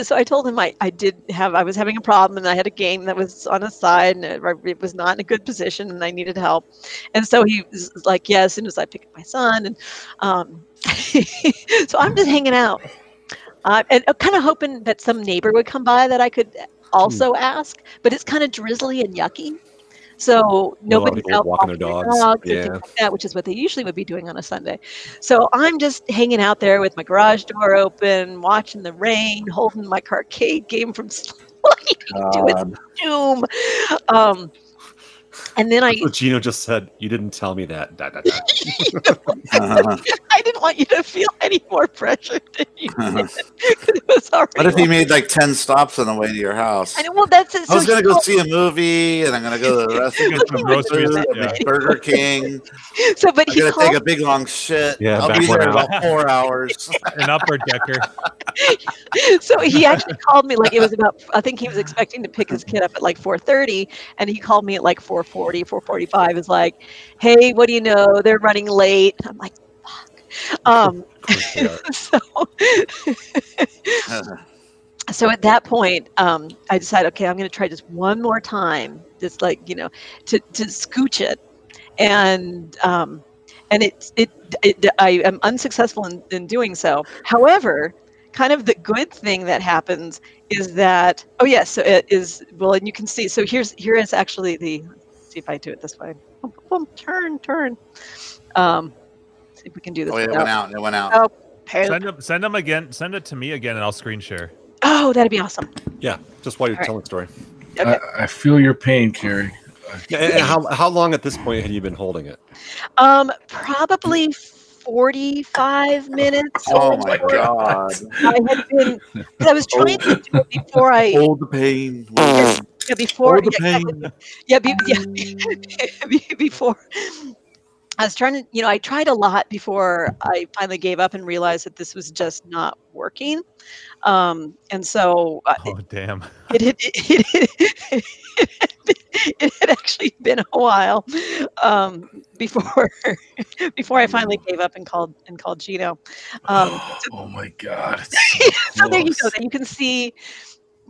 So I told him I was having a problem and I had a game that was on a side and it was not in a good position and I needed help. And so he was like, yeah, as soon as I pick up my son. And so I'm just hanging out and kind of hoping that some neighbor would come by that I could also ask, but it's kind of drizzly and yucky. So nobody's out walking their dogs and things like that, which is what they usually would be doing on a Sunday. So I'm just hanging out there with my garage door open, watching the rain, holding my arcade game from sliding to its doom. And then That's what Gino just said. You didn't tell me that. I didn't want you to feel any more pressure than you did. It was What if he made like 10 stops on the way to your house? I know. Well, that's it. I was going to go see a movie, and I'm going to go to the restaurant, Burger King. So, but I'm going to take a big long shit. Yeah, I'll be there in about 4 hours. An upper decker. So he actually called me like it was about. I think he was expecting to pick his kid up at like 4:30, and he called me at like 4:40, 4:45. Is like, hey, what do you know? They're running late. I'm like, fuck. So at that point, I decided, okay, I'm going to try just one more time, just like to scooch it, and I am unsuccessful in doing so. However, kind of the good thing that happens is that so it is and you can see. So here is actually let's see if I do it this way. Turn. See if we can do this. Oh, yeah, it went out. Send them again. Send it to me again, and I'll screen share. Oh, that'd be awesome. Yeah, just while you're telling the story. Okay. I feel your pain, Carrie. And how long at this point had you been holding it? Probably 45 minutes. Oh my God! I had been. I was trying to do it before I hold the pain. Before hold the pain. Before. I was trying to, I tried a lot before I finally gave up and realized that this was just not working. And so, damn, it had actually been a while before I finally gave up and called Gino. Oh my God! So there you go. You can see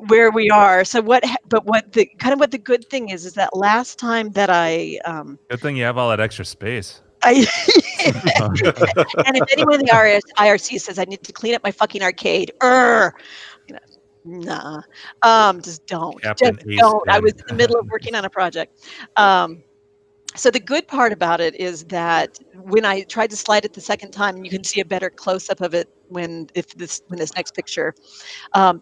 where we are. So what the good thing is that last time that I good thing you have all that extra space. And if anyone in the IRC says I need to clean up my fucking arcade, nah, just don't. Captain Just don't. I was in the middle of working on a project. So the good part about it is that when I tried to slide it the second time, and you can see a better close up of it when this next picture,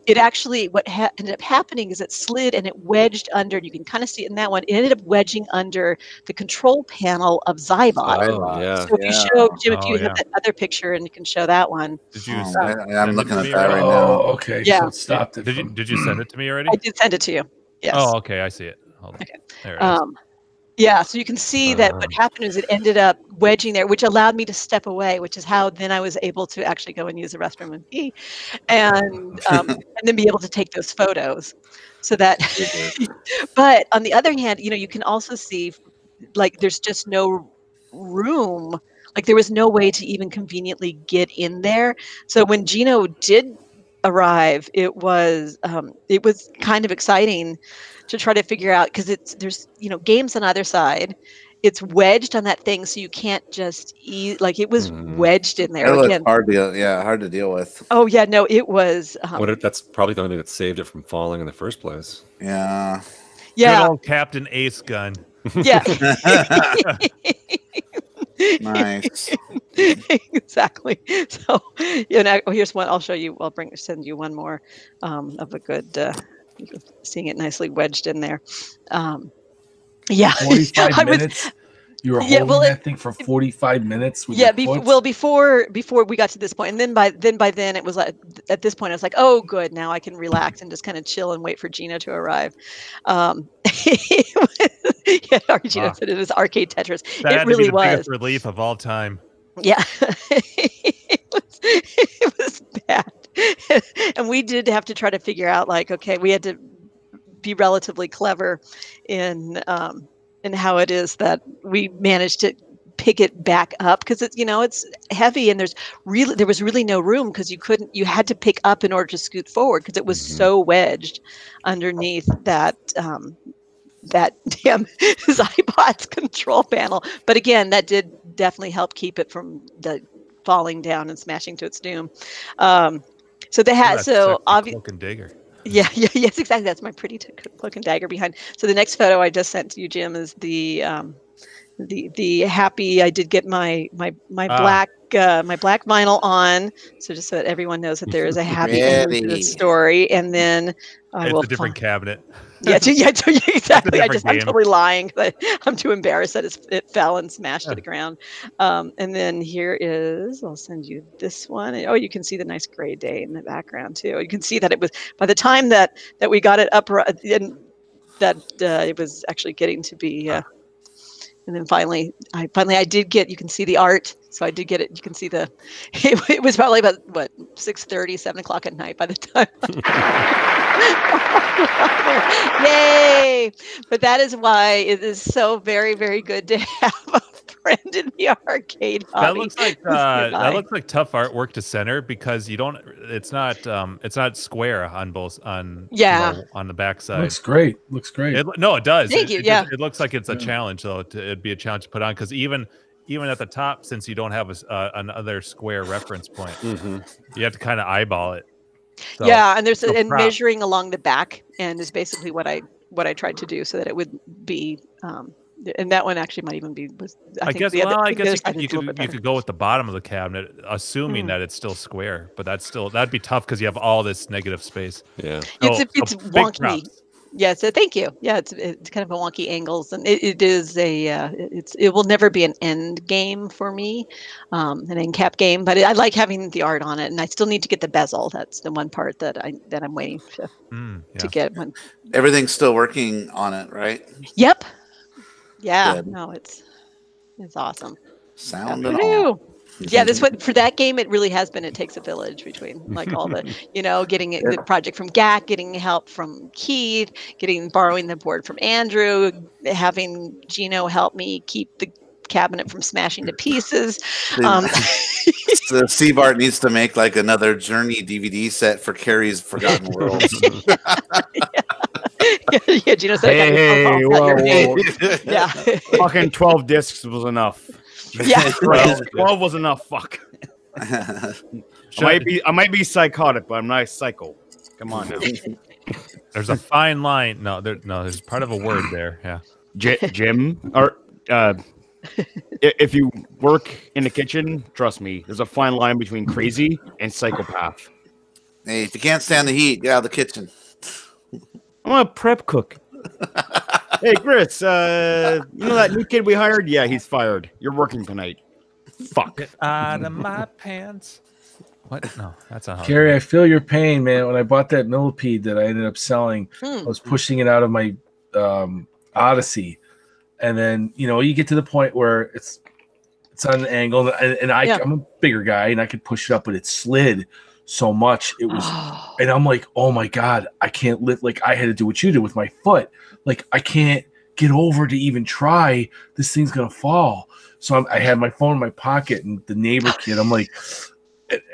it actually what ended up happening is it slid and it wedged under. And you can kind of see it in that one. It ended up wedging under the control panel of Zybot. Oh, yeah. So if you show Jim, if you have that other picture, and you can show that one. Did you? I'm looking at that right now. Oh, okay. Yeah. So it stopped it. Did you send it to me already? I did send it to you. Yes. Oh, okay. I see it. Hold on. Okay. There it is. Yeah, so you can see that what happened is it ended up wedging there, which allowed me to step away, which is how then I was able to actually go and use the restroom and pee, and then be able to take those photos. So that, but on the other hand, you can also see, like, there's just no room. Like, there was no way to even conveniently get in there. So when Gino did arrive, it was kind of exciting to try to figure out, because there's games on either side. It's wedged on that thing, so you can't just eat. Like, it was wedged in there. It was Again, hard to deal with. Oh yeah, no, it was. That's probably the only thing that saved it from falling in the first place. Yeah. Good old Captain Ace gun. Yeah. Nice. Exactly. So, here's one. I'll show you. I'll send you one more of a good. Seeing it nicely wedged in there. Yeah. 45 minutes. You were holding that thing for 45 minutes. With before we got to this point, and then by then it was like, at this point I was like, oh good, now I can relax and just kind of chill and wait for Gino to arrive. Gino said it was arcade Tetris. That it really the was biggest relief of all time. Yeah. it was bad. And we did have to try to figure out, like, okay, we had to be relatively clever in how it is that we managed to pick it back up, because it's heavy, and there was really no room, because you had to pick up in order to scoot forward, because it was so wedged underneath that damn Zybot's control panel. But again, that did definitely help keep it from falling down and smashing to its doom. So they had obviously cloak and dagger. Yeah, yes, exactly. That's my pretty cloak and dagger behind. So the next photo I just sent to you, Jim, is the happy. I did get my black vinyl on, so just so that everyone knows that there is a happy ending to the story. And then it's a different cabinet. Yeah, exactly. I'm totally lying. I'm too embarrassed that it fell and smashed to the ground. And then here is, I'll send you this one. Oh, you can see the nice gray day in the background too. You can see that it was, by the time that we got it up, and that it was actually getting to be. And then finally I did get, you can see the art. So I did get it. You can see it was probably about 6:30, 7 o'clock at night by the time. Yay! But that is why it is so very, very good to have a friend in the arcade hobby. That looks like tough artwork to center, because it's not square on both on the backside. Looks great. It does. Thank you. It looks like it's a challenge, though. It'd be a challenge to put on, because even at the top, since you don't have another square reference point, you have to kind of eyeball it. So, and measuring along the back end is basically what I tried to do, so that it would be. And that one actually might even be. I guess you could go with the bottom of the cabinet, assuming that it's still square, but that'd be tough, because you have all this negative space. Yeah, it's wonky. Yeah, so thank you. Yeah, it's kind of a wonky angles, and it will never be an end game for me, an end cap game. But I like having the art on it, and I still need to get the bezel. That's the one part that I'm waiting to get. When everything's still working on it, right? Yep. Yeah. Good. No, it's awesome. Sound and all. Yeah, for that game, it really has been. It takes a village between, like, all the, getting the project from Gak, getting help from Keith, borrowing the board from Andrew, having Gino help me keep the cabinet from smashing to pieces. The C-Bart needs to make like another Journey DVD set for Carrie's Forgotten Worlds. Yeah, Gino said, hey, whoa. Yeah. Fucking 12 discs was enough. Yeah. 12 was enough. Fuck. I might be psychotic, but I'm not psycho. Come on now. There's a fine line. No, there's part of a word there. Yeah. Jim, or If you work in the kitchen, trust me, there's a fine line between crazy and psychopath. Hey, if you can't stand the heat, get out of the kitchen. I'm a prep cook. Hey, Chris, you know that new kid we hired? Yeah, he's fired. You're working tonight. Fuck. Get out of my pants. What? No, that's not how. Carrie, I feel your pain, man. When I bought that millipede that I ended up selling, I was pushing it out of my Odyssey, and then you get to the point where it's on an angle, and I'm a bigger guy, and I could push it up, but it slid so much. It was, and I'm like, oh my god, I can't lift. Like I had to do what you did with my foot. Like I can't get over to even try. This thing's gonna fall. So I had my phone in my pocket, and the neighbor kid, I'm like,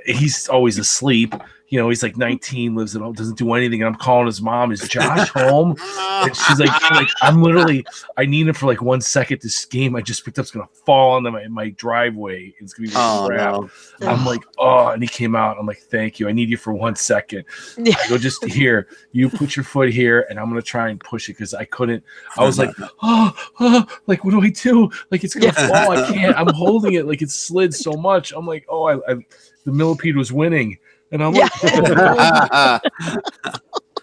he's always asleep. He's like 19, lives at home, doesn't do anything. And I'm calling his mom. Is Josh home? And she's like, I need him for like 1 second. This game I just picked up is gonna fall onto my driveway. It's gonna be crap. No. I'm like, and he came out. I'm like, thank you. I need you for 1 second. I go, just here. You put your foot here, and I'm gonna try and push it because I couldn't. I was like, like what do I do? Like it's gonna fall. I can't. I'm holding it like it slid so much. I'm like, the millipede was winning. And I'm like,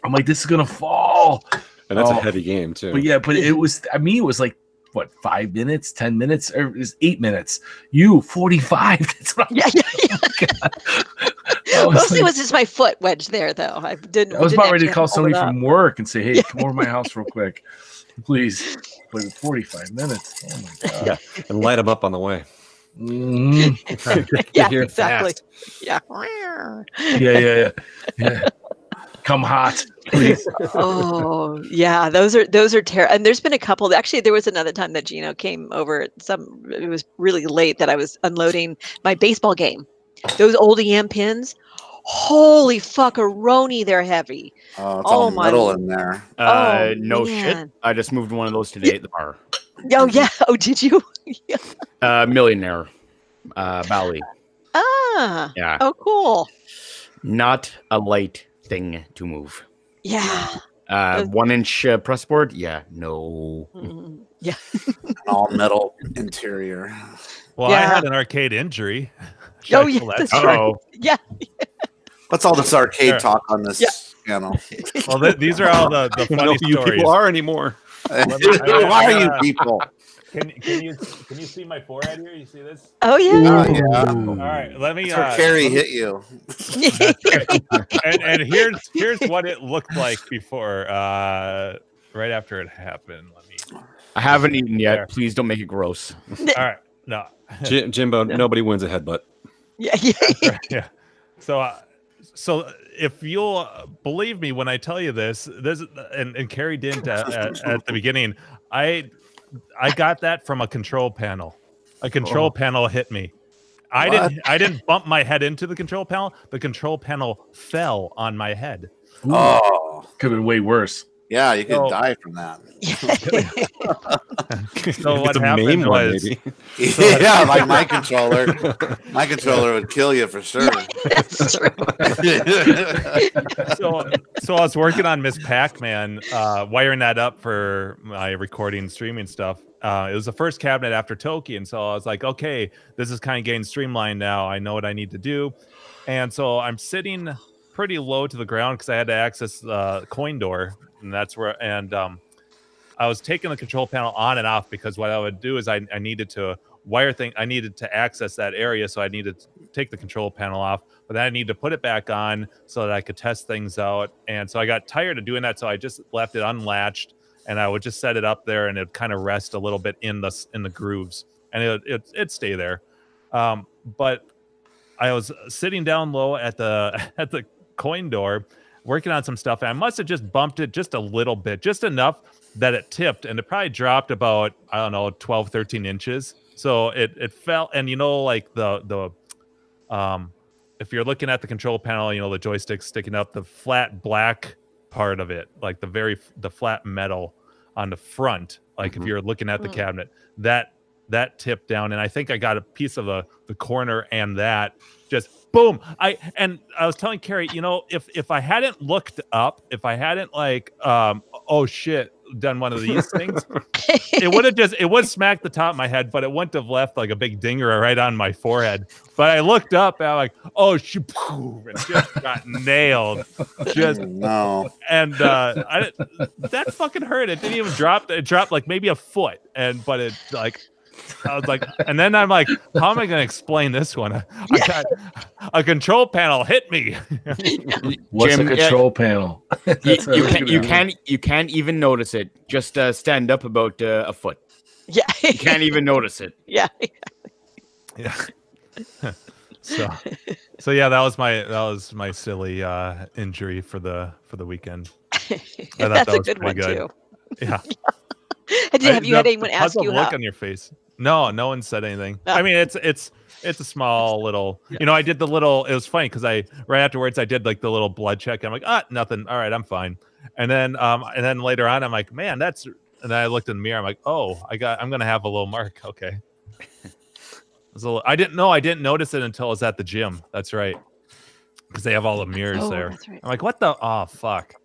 I'm like, this is gonna fall. And that's a heavy game too. But it was. I mean, it was like what, 5 minutes, 10 minutes, or it was 8 minutes. You 45. That's what Mostly it was just my foot wedged there, though. I was about ready to call somebody from work and say, "Hey, come over to my house real quick, please." But 45 minutes. Oh my god! Yeah, and light them up on the way. Yeah, exactly. Fast. Yeah. Come hot, please. Oh yeah, those are terrible. And there's been a couple. Actually, there was another time that Gino came over. It was really late that I was unloading my baseball game. Those old EM pins. Holy fuckaroni, they're heavy. Oh, it's all metal in there. No shit. I just moved one of those today at the bar. Oh yeah. Oh, did you? Millionaire. Bali. Yeah. Oh, cool. Not a light thing to move. Yeah. 1 inch press board. Yeah. No. Yeah. All metal interior. Well, I had an arcade injury. Oh yeah. That's right. Yeah. What's all this arcade talk on this channel? Well, these are all the funny stories. You people are anymore. Who are you people? Can you see my forehead here? You see this? Oh yeah. Yeah. All right, let me. That's where Carrie hit you. and here's what it looked like before, right after it happened. I haven't eaten yet. There. Please don't make it gross. All right, no. Jimbo, nobody wins a headbutt. Yeah. So if you'll believe me when I tell you this, and Carrie didn't at the beginning, I got that from a control panel. A control panel hit me. I didn't bump my head into the control panel. The control panel fell on my head. Oh, could have been way worse. Yeah, you could die from that. So what happened was, like my controller. My controller would kill you for sure. That's true. So I was working on Miss Pac-Man, wiring that up for my recording, streaming stuff. It was the first cabinet after Toki, and so I was like, okay, this is kind of getting streamlined now. I know what I need to do, and so I'm sitting pretty low to the ground because I had to access the coin door, and that's where. And I was taking the control panel on and off because what I would do is I needed to I needed to access that area, so I needed to take the control panel off, but then I needed to put it back on so that I could test things out. And so I got tired of doing that, so I just left it unlatched, and I would just set it up there, and it'd kind of rest a little bit in the grooves, and it'd stay there. But I was sitting down low at the coin door, working on some stuff, and I must have just bumped it just a little bit, just enough that it tipped, and it probably dropped about, I don't know, 12, 13 inches. So it fell, and like the if you're looking at the control panel, the joystick sticking up, the flat black part of it, like the flat metal on the front, like if you're looking at the cabinet, that tipped down, and I think I got a piece of the corner, and that just boom. I was telling Carrie, if I hadn't looked up, if I hadn't oh shit, done one of these things, it would smack the top of my head, but it wouldn't have left like a big dinger right on my forehead. But I looked up and I'm like, oh, and just got nailed. Just no. And that fucking hurt. It didn't even drop. It dropped like maybe a foot, but it like. I was like, and then I'm like, how am I going to explain this one? I got a control panel hit me. What's Jim, a control panel? You can't even notice it. Just stand up about a foot. Yeah, you can't even notice it. Yeah. So yeah, that was my silly injury for the weekend. I thought That's that a was good one pretty good. too. Yeah. Have you had anyone ask you look how? on your face? No one said anything. I mean, it's a small little. I did the little. It was funny because right afterwards I did like the little blood check. I'm like, nothing. All right, I'm fine. And then later on, I'm like, man, that's. And then I looked in the mirror. I'm like, oh, I'm gonna have a little mark. Okay. I didn't notice it until I was at the gym. That's right. Because they have all the mirrors there. That's right. I'm like, what the? Oh, fuck.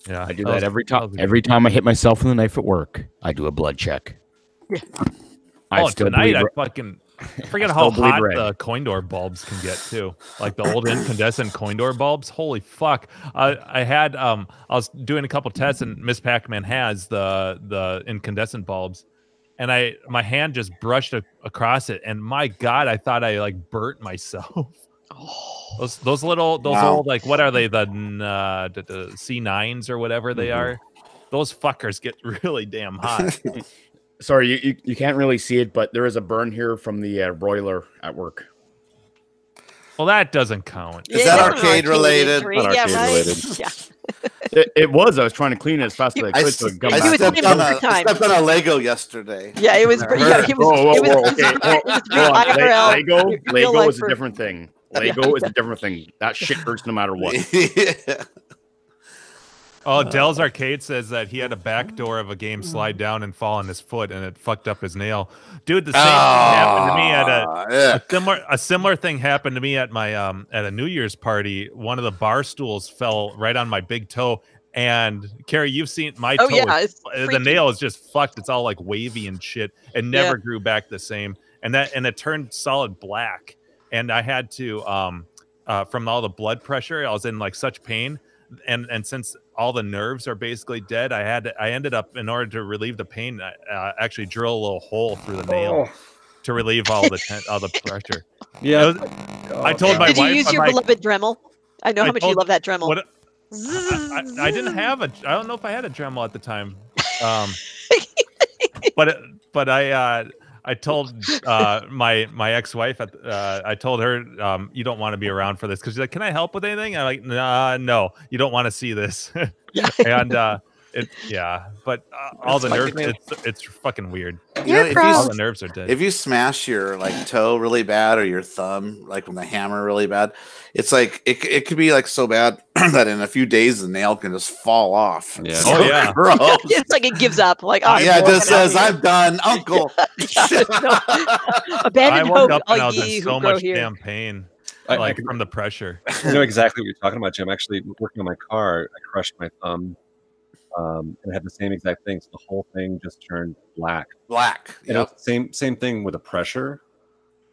Yeah, I do that every time. Every time I hit myself with a knife at work, I do a blood check. Yeah. Tonight I forget how hot the coin door bulbs can get too. Like the old incandescent coin door bulbs. Holy fuck! I was doing a couple tests, and Miss Pac-Man has the incandescent bulbs, and my hand just brushed across it, and my God, I thought I like burnt myself. Those old, like, what are they, the C9s or whatever they are? Those fuckers get really damn hot. Sorry, you can't really see it, but there is a burn here from the broiler at work. Well, that doesn't count. Is that arcade related? Not arcade related. Yeah. It was. I was trying to clean it as fast as I could. I stepped on a Lego yesterday. Yeah, it was. Lego is a different thing. Lego is a different thing. That shit hurts no matter what. Oh, Dell's Arcade says that he had a back door of a game slide down and fall on his foot, and it fucked up his nail. Dude, the same thing happened to me at a similar thing happened to me at my at a New Year's party. One of the bar stools fell right on my big toe. And Carrie, you've seen my toe. Yeah, the nail is just fucked. It's all like wavy and shit. It never grew back the same. And it turned solid black. And I had to from all the blood pressure, I was in like such pain. And since all the nerves are basically dead, I ended up, in order to relieve the pain, actually drill a little hole through the nail to relieve all the pressure. Yeah, I told my wife. Did you use your beloved Dremel? I know how much you love that Dremel. I didn't have I don't know if I had a Dremel at the time, but I told my ex-wife, I told her, you don't want to be around for this, because she's like, can I help with anything? I'm like, no, you don't want to see this. And but all the nerves, it's fucking weird. All the nerves are dead. If you smash your like toe really bad or your thumb like with a hammer really bad, it's like it could be like so bad that in a few days the nail can just fall off. Yeah. So gross. It's like it gives up. Like, it just says, "I'm done, Uncle." Abandoned woke hope. up and I was ye in who so grow much here. damn pain, from the pressure. I know exactly what you're talking about, Jim. Actually, working on my car, I crushed my thumb. And I had the same exact thing. So the whole thing just turned black. Yeah. Same thing with the pressure,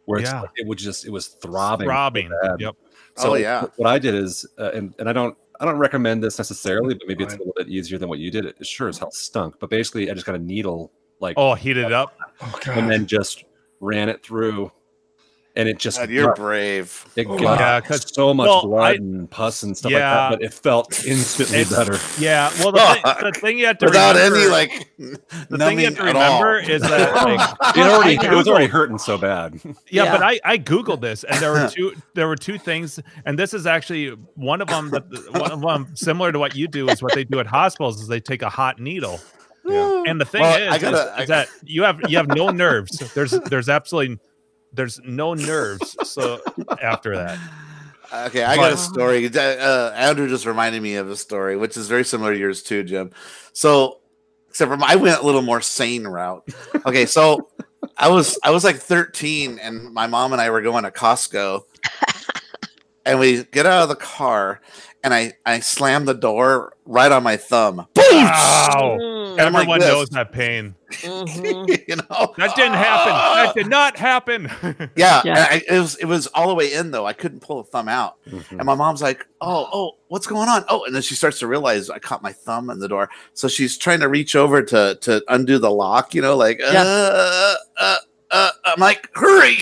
where it was throbbing. Yep. So what I did is, and I don't recommend this necessarily, but maybe it's a little bit easier than what you did. It sure as hell stunk. But basically, I just got a needle, heated up, and then just ran it through. And it just you're brave. It got so much blood and pus and stuff like that, but it felt instantly better. Yeah. Well, the thing you have to without remember, any the thing you have to remember is that it was already hurting so bad. Yeah, but I googled this, and there were two things, and this is actually one of them. One of them similar to what you do is what they do at hospitals is they take a hot needle. Yeah. And the thing is that you have no nerves. There's no nerves. So after that. Okay, I got a story. Andrew just reminded me of a story, which is very similar to yours too, Jim. So, except for I went a little more sane route. Okay, so I was like 13, and my mom and I were going to Costco, And we get out of the car, and I slam the door right on my thumb. Wow. And I'm like Everyone this. knows that pain. You know, That didn't happen. That did not happen. Yeah, and it was all the way in though. I couldn't pull the thumb out, and my mom's like, "Oh, what's going on?" Oh, and then she starts to realize I caught my thumb in the door, so she's trying to reach over to undo the lock. You know, like I'm like, hurry.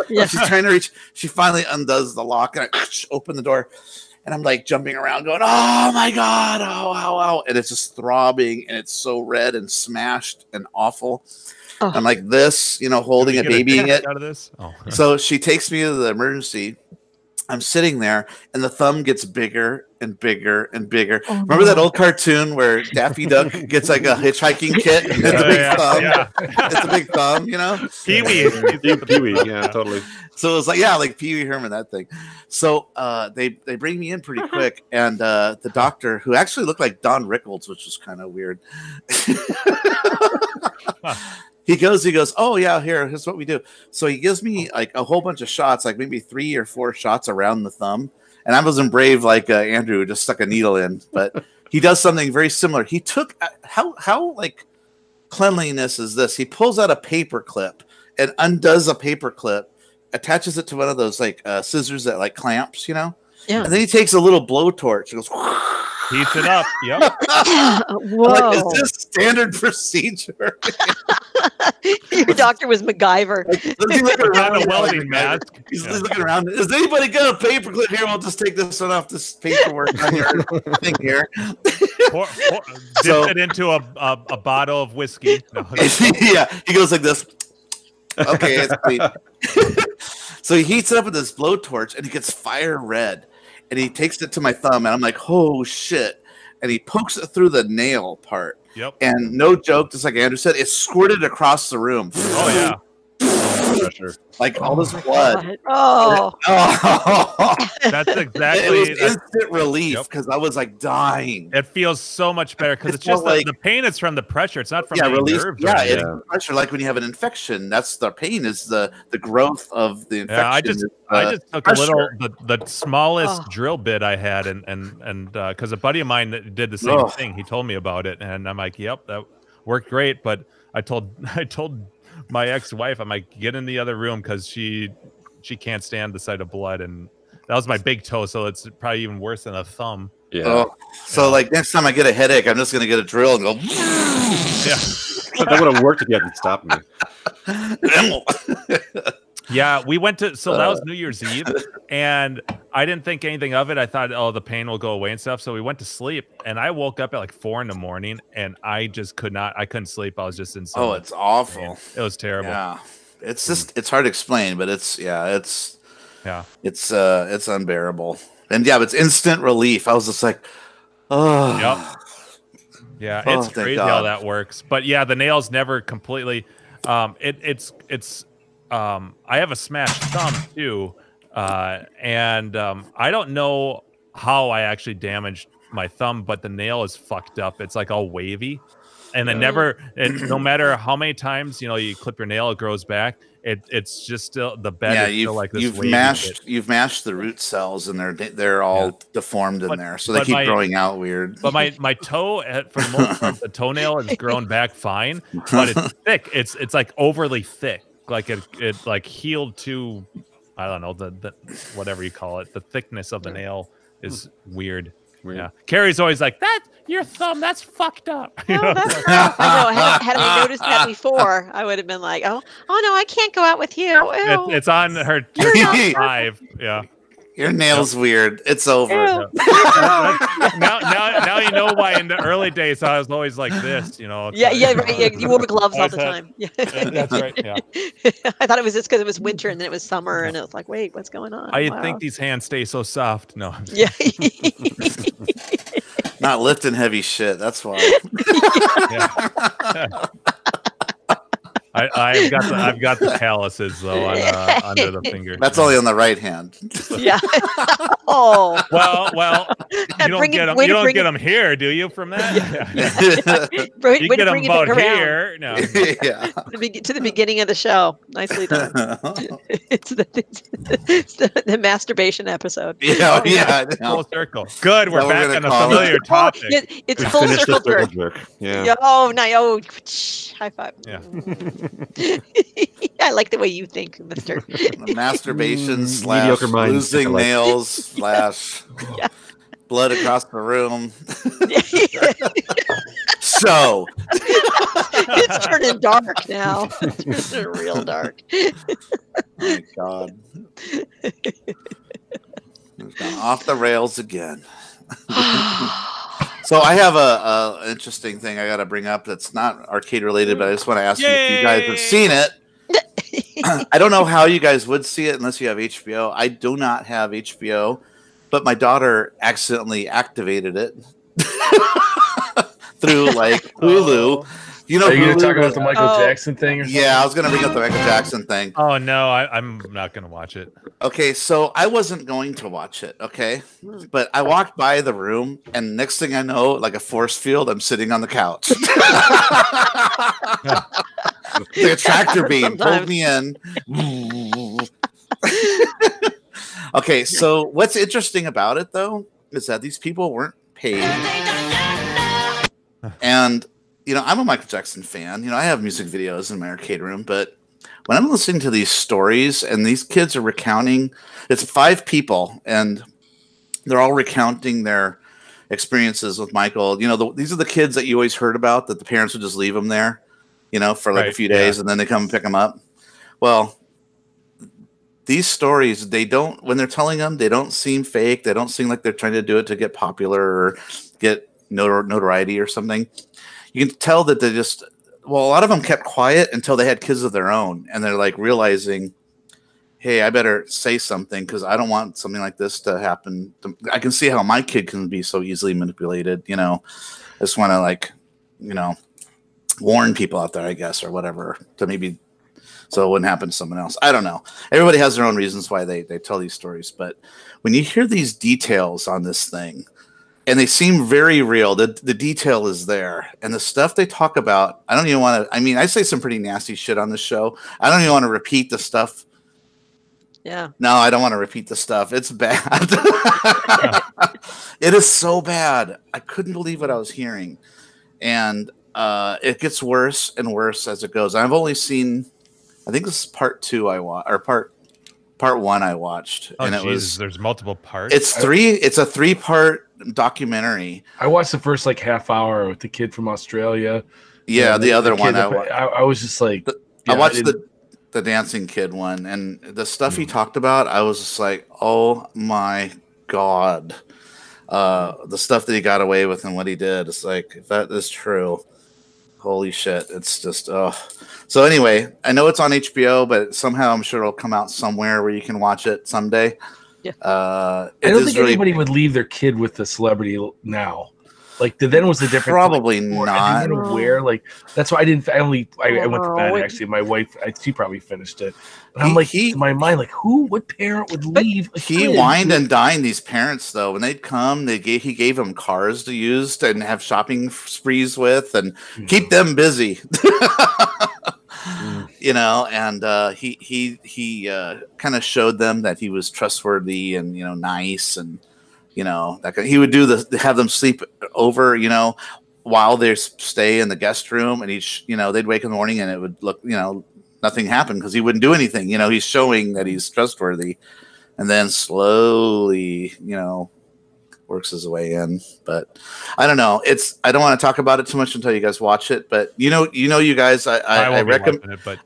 She's trying to reach. She finally undoes the lock, and I open the door. And I'm like jumping around going, oh my God, ow. And it's just throbbing and it's so red and smashed and awful. Oh. I'm like this, you know, holding it, babying it. Out of this? Oh. So she takes me to the emergency. I'm sitting there and the thumb gets bigger and bigger and bigger. Oh, remember that old cartoon where Daffy Duck gets like a hitchhiking kit? And it's a big thumb. Yeah. It's a big thumb, you know? Pee-wee, yeah, totally. So it was like, like Pee Wee Herman, that thing. So they bring me in pretty quick. And the doctor, who actually looked like Don Rickles, which was kind of weird. He goes, oh, yeah, here's what we do. So he gives me like a whole bunch of shots, like maybe 3 or 4 shots around the thumb. And I wasn't brave like Andrew, who just stuck a needle in. But he does something very similar. He took, how like cleanliness is this? He pulls out a paper clip and undoes a paper clip, attaches it to one of those like scissors that like clamps, you know? Yeah. And then he takes a little blowtorch and goes, heats it up. Yep. Whoa. Like, is this standard procedure? Your doctor was MacGyver. Like, does he look around a welding mask? He's looking around. Is anybody got a paper clip here? We'll just take this one off this paperwork on your thing here. Dip it into a bottle of whiskey. No. Yeah, he goes like this. Okay, it's sweet. So he heats it up with this blowtorch and he gets fire red. And he takes it to my thumb, and I'm like, oh, shit. And he pokes it through the nail part. Yep. And no joke, just like Andrew said, it squirted across the room. Oh, yeah. Like all this blood. Oh. That's exactly. It was instant relief because I was like dying. It feels so much better because it's just like the pain is from the pressure. It's not from the relief. nerves. Yeah, it's pressure. Like when you have an infection, that's the pain is the growth of the infection. Yeah, I just took a little the smallest drill bit I had, and because a buddy of mine did the same thing. He told me about it, and I'm like, yep, that worked great. But I told my ex-wife, I'm like, get in the other room because she can't stand the sight of blood, and that was my big toe, so it's probably even worse than a thumb. Yeah. So like next time I get a headache, I'm just gonna get a drill and go. Yeah. That would have worked if you hadn't stopped me. Yeah, we went to that was New Year's Eve, and I didn't think anything of it. I thought, oh, the pain will go away and stuff. So we went to sleep, and I woke up at like 4 a.m, and I just couldn't sleep. I was just in. Oh, it's awful. Pain. It was terrible. Yeah, it's just it's hard to explain, but it's unbearable. And yeah, it's instant relief. I was just like, oh. Yep. Yeah, it's crazy how that works. But yeah, the nails never completely. I have a smashed thumb too, and I don't know how I actually damaged my thumb, but the nail is fucked up. It's like all wavy, and no matter how many times you clip your nail, it grows back. It's just still the bed is still like this. You've mashed the root cells, and they're all deformed in there, so they keep growing out weird. But my toe, for the most part, the toenail has grown back fine, but it's thick. It's like overly thick. Like it like healed to, I don't know, the whatever you call it. The thickness of the nail is weird. Yeah, Carrie's always like, that your thumb, that's fucked up. No, that's not. I know. Had I noticed that before, I would have been like, oh no, I can't go out with you. It's on her 5. Yeah. Your nail's weird. It's over. Now you know why in the early days I was always like this, Yeah, right. Yeah, you wore gloves all the time. Yeah. That's right. Yeah. I thought it was just because it was winter and then it was summer, and it was like, wait, what's going on? I think these hands stay so soft. No. Yeah. Not lifting heavy shit. That's why. Yeah. I've got the calluses though under the finger. That's only on the right hand. Yeah. Oh. Well. You don't get them here, do you? From that, you get them about here. No. Yeah. To the beginning of the show. Nicely done. it's the masturbation episode. Yeah. Full circle. Good. We're back on a familiar topic. It's full circle jerk. Yeah. Oh, no. High five. Yeah. I like the way you think, Mister. Masturbation / mediocre mind. losing nails / blood across the room. So it's turning dark now. It's turning real dark. Oh my God. We've gone off the rails again. So I have a interesting thing I got to bring up that's not arcade related, but I just want to ask you if you guys have seen it. I don't know how you guys would see it unless you have HBO. I do not have HBO, but my daughter accidentally activated it through like Hulu. You know, are you going to talk Hulu about the Michael Jackson thing? Or something? Yeah, I was going to bring up the Michael Jackson thing. Oh no, I'm not going to watch it. Okay, so I wasn't going to watch it, okay? But I walked by the room, and next thing I know, like a force field, I'm sitting on the couch. The tractor beam pulled me in. Okay, so what's interesting about it, though, is that these people weren't paid. And, you know, I'm a Michael Jackson fan. You know, I have music videos in my arcade room, but when I'm listening to these stories and these kids are recounting, it's 5 people and they're all recounting their experiences with Michael. You know, these are the kids that you always heard about, that the parents would just leave them there, you know, for like a few days and then they come and pick them up. Well, these stories, when they're telling them, they don't seem fake. They don't seem like they're trying to do it to get popular or get notoriety or something. You can tell that they just, a lot of them kept quiet until they had kids of their own. And they're like realizing, hey, I better say something because I don't want something like this to happen. I can see how my kid can be so easily manipulated. You know, I just want to like, you know, warn people out there, I guess, or whatever, to maybe so it wouldn't happen to someone else. I don't know. Everybody has their own reasons why they tell these stories. But when you hear these details on this thing, and they seem very real. The detail is there. And the stuff they talk about, I don't even want to, I mean, I say some pretty nasty shit on this show. I don't even want to repeat the stuff. Yeah. No, I don't want to repeat the stuff. It's bad. It is so bad. I couldn't believe what I was hearing. And it gets worse and worse as it goes. I've only seen, I think this is part 2 I watched, or part 1 I watched. Oh, and there's multiple parts. It's a 3-part documentary. I watched the first like half hour with the kid from Australia. Yeah, the other one I was just like, I watched the dancing kid one, and the stuff he talked about, I was just like, oh my God. The stuff that he got away with and what he did, it's like, if that is true, holy shit. It's just so anyway, I know it's on HBO, but somehow I'm sure it'll come out somewhere where you can watch it someday. Yeah. I don't think anybody would leave their kid with a celebrity now. Like then was the difference. Probably not. I didn't know where. Like that's why I didn't. I went to bed. Actually, my wife, she probably finished it. But I'm like, in my mind, like, what parent would leave? He wined and dined these parents though. When they'd come, he gave them cars to use and have shopping sprees with, and keep them busy. You know, and he kind of showed them that he was trustworthy and, you know, nice, and you know, that he would have them sleep over, you know, while they stay in the guest room, and you know, they'd wake in the morning and it would look, you know, nothing happened because he wouldn't do anything. You know, he's showing that he's trustworthy, and then slowly, you know, works his way in. But I don't know. I don't want to talk about it too much until you guys watch it. But you know, you guys, I recommend it. But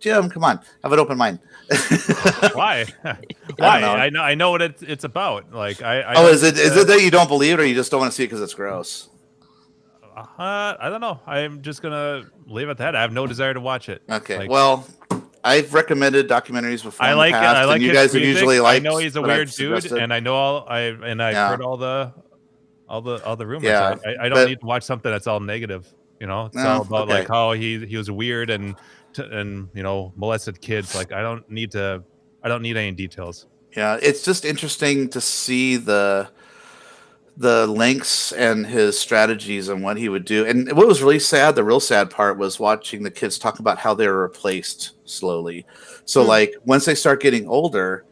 Jim, come on, have an open mind. Why? Why? I know what it's about. Like is it that you don't believe it, or you just don't want to see it because it's gross? I don't know. I'm just gonna leave it at that. I have no desire to watch it. Okay. Well, I've recommended documentaries before. I like in the past, it. I like you his guys music. have usually liked. I know he's a weird dude, and I know I've heard all the rumors. Yeah, I don't need to watch something that's all negative. You know, it's all about okay. like how he was weird and molested kids. Like I don't need any details. Yeah, it's just interesting to see the lengths and his strategies and what he would do. And what was really sad, the real sad part was watching the kids talk about how they were replaced slowly. So like once they start getting older,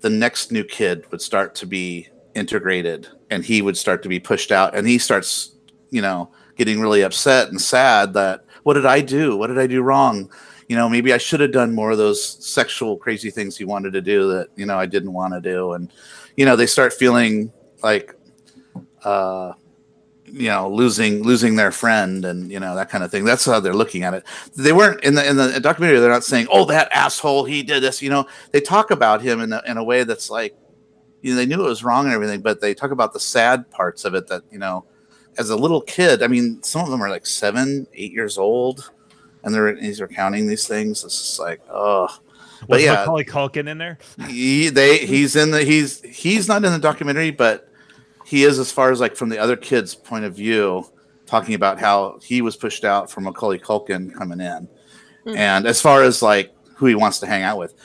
the next new kid would start to be integrated and he would start to be pushed out, and he starts, getting really upset and sad that what did I do? What did I do wrong? Maybe I should have done more of those sexual crazy things he wanted to do that, I didn't want to do. And, they start feeling like, losing their friend and, that kind of thing. That's how they're looking at it. They weren't in the documentary. They're not saying, oh, that asshole, he did this, they talk about him in a way that's like, they knew it was wrong and everything, but they talk about the sad parts of it that, as a little kid, I mean, some of them are like 7, 8 years old and these are counting these things. It's just like, oh, but yeah, Macaulay Culkin in there. He's not in the documentary, but he is, as far as like from the other kids' point of view, talking about how he was pushed out from Macaulay Culkin coming in. And as far as like who he wants to hang out with,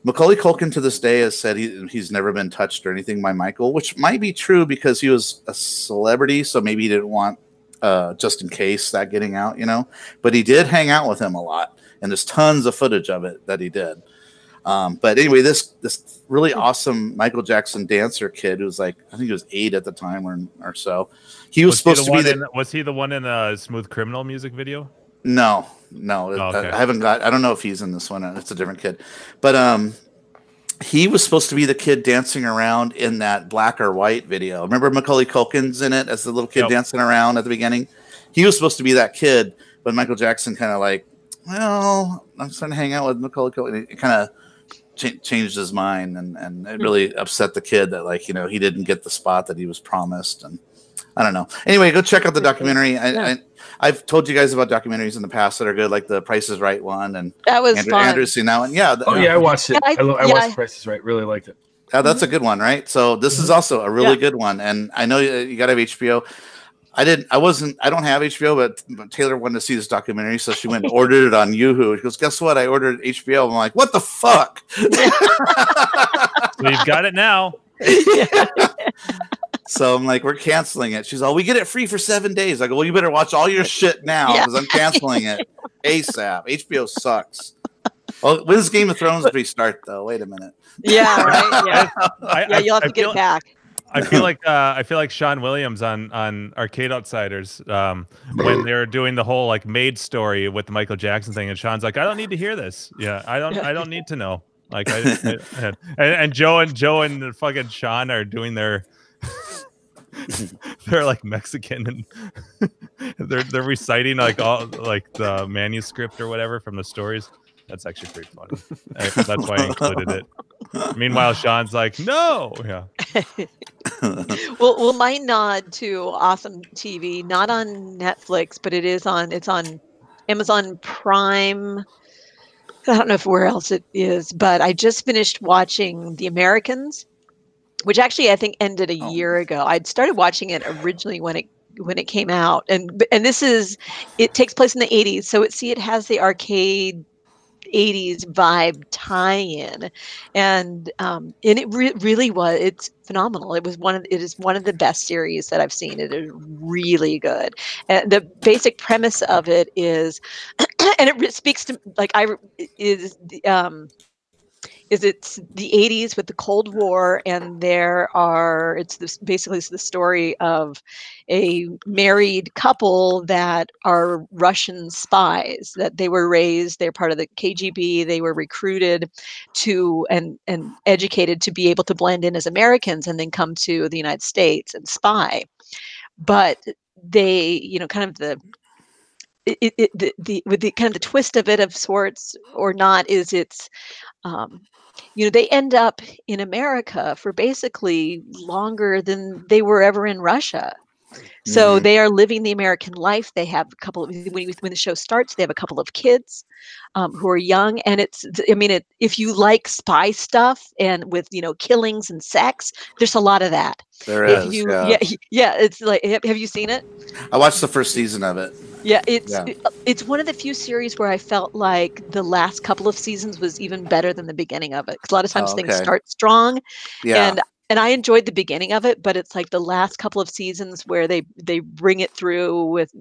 Macaulay Culkin to this day has said he's never been touched or anything by Michael, which might be true because he was a celebrity. So maybe he didn't want, just in case, that getting out, but he did hang out with him a lot. And there's tons of footage of it that he did. But anyway, this really awesome Michael Jackson dancer kid who was like, I think he was 8 at the time or so. He was supposed to be was he the one in a Smooth Criminal music video? No. Oh, okay. I don't know if he's in this one. It's a different kid, but he was supposed to be the kid dancing around in that Black or White video. Remember Macaulay Culkin's in it as the little kid dancing around at the beginning? He was supposed to be that kid, but Michael Jackson kind of like, well, I'm starting to hang out with Macaulay Culkin. It kind of changed his mind, and it really upset the kid that, like, he didn't get the spot that he was promised. And I don't know. Anyway, go check out the documentary. I've told you guys about documentaries in the past that are good, like the Price is Right one, and that was fun. Andrew's seen that one. Yeah. I watched it. I watched Price is Right. Really liked it. Yeah, that's a good one, right? So this is also a really good one, and I know you got to have HBO. I don't have HBO, but Taylor wanted to see this documentary, so she went and ordered it on Yoohoo. She goes, guess what? I ordered HBO. I'm like, what the fuck? So you've got it now. So I'm like, we're canceling it. She's all, we get it free for 7 days. I go, well, you better watch all your shit now because I'm canceling it ASAP. HBO sucks. Well, when does Game of Thrones restart, though? Wait a minute. Yeah, right. Yeah, you'll have to get it back. I feel like Sean Williams on Arcade Outsiders when they're doing the whole like maid story with the Michael Jackson thing, and Sean's like, I don't need to hear this. Yeah, I don't need to know. Like, and Joe and fucking Sean are doing their. They're like Mexican and they're reciting like all like the manuscript or whatever from the stories. That's actually pretty funny. That's why I included it. Meanwhile, Sean's like, no. Yeah. Well, my nod to awesome TV, not on Netflix, but it's on Amazon Prime. I don't know where else it is, but I just finished watching The Americans, which actually I think ended a year ago. I'd started watching it originally when it came out, and it takes place in the 80s, so it has the arcade 80s vibe tie-in, and it really was. It's phenomenal. It is one of the best series that I've seen. It is really good. And the basic premise of it is, and it speaks to it's the 80s with the Cold War, and basically the story of a married couple that are Russian spies, that they're part of the KGB. They were recruited to and educated to be able to blend in as Americans and then come to the United States and spy. But they, kind of with the kind of the twist of it of sorts or not is they end up in America for basically longer than they were ever in Russia. So they are living the American life. They have a couple of, when the show starts, they have a couple of kids who are young. And if you like spy stuff and with, killings and sex, there's a lot of that. There If is, you, yeah. yeah, it's like, have you seen it? I watched the first season of it. Yeah, it's one of the few series where I felt like the last couple of seasons was even better than the beginning of it. Because a lot of times things start strong, and I enjoyed the beginning of it, but it's like the last couple of seasons where they bring it through with,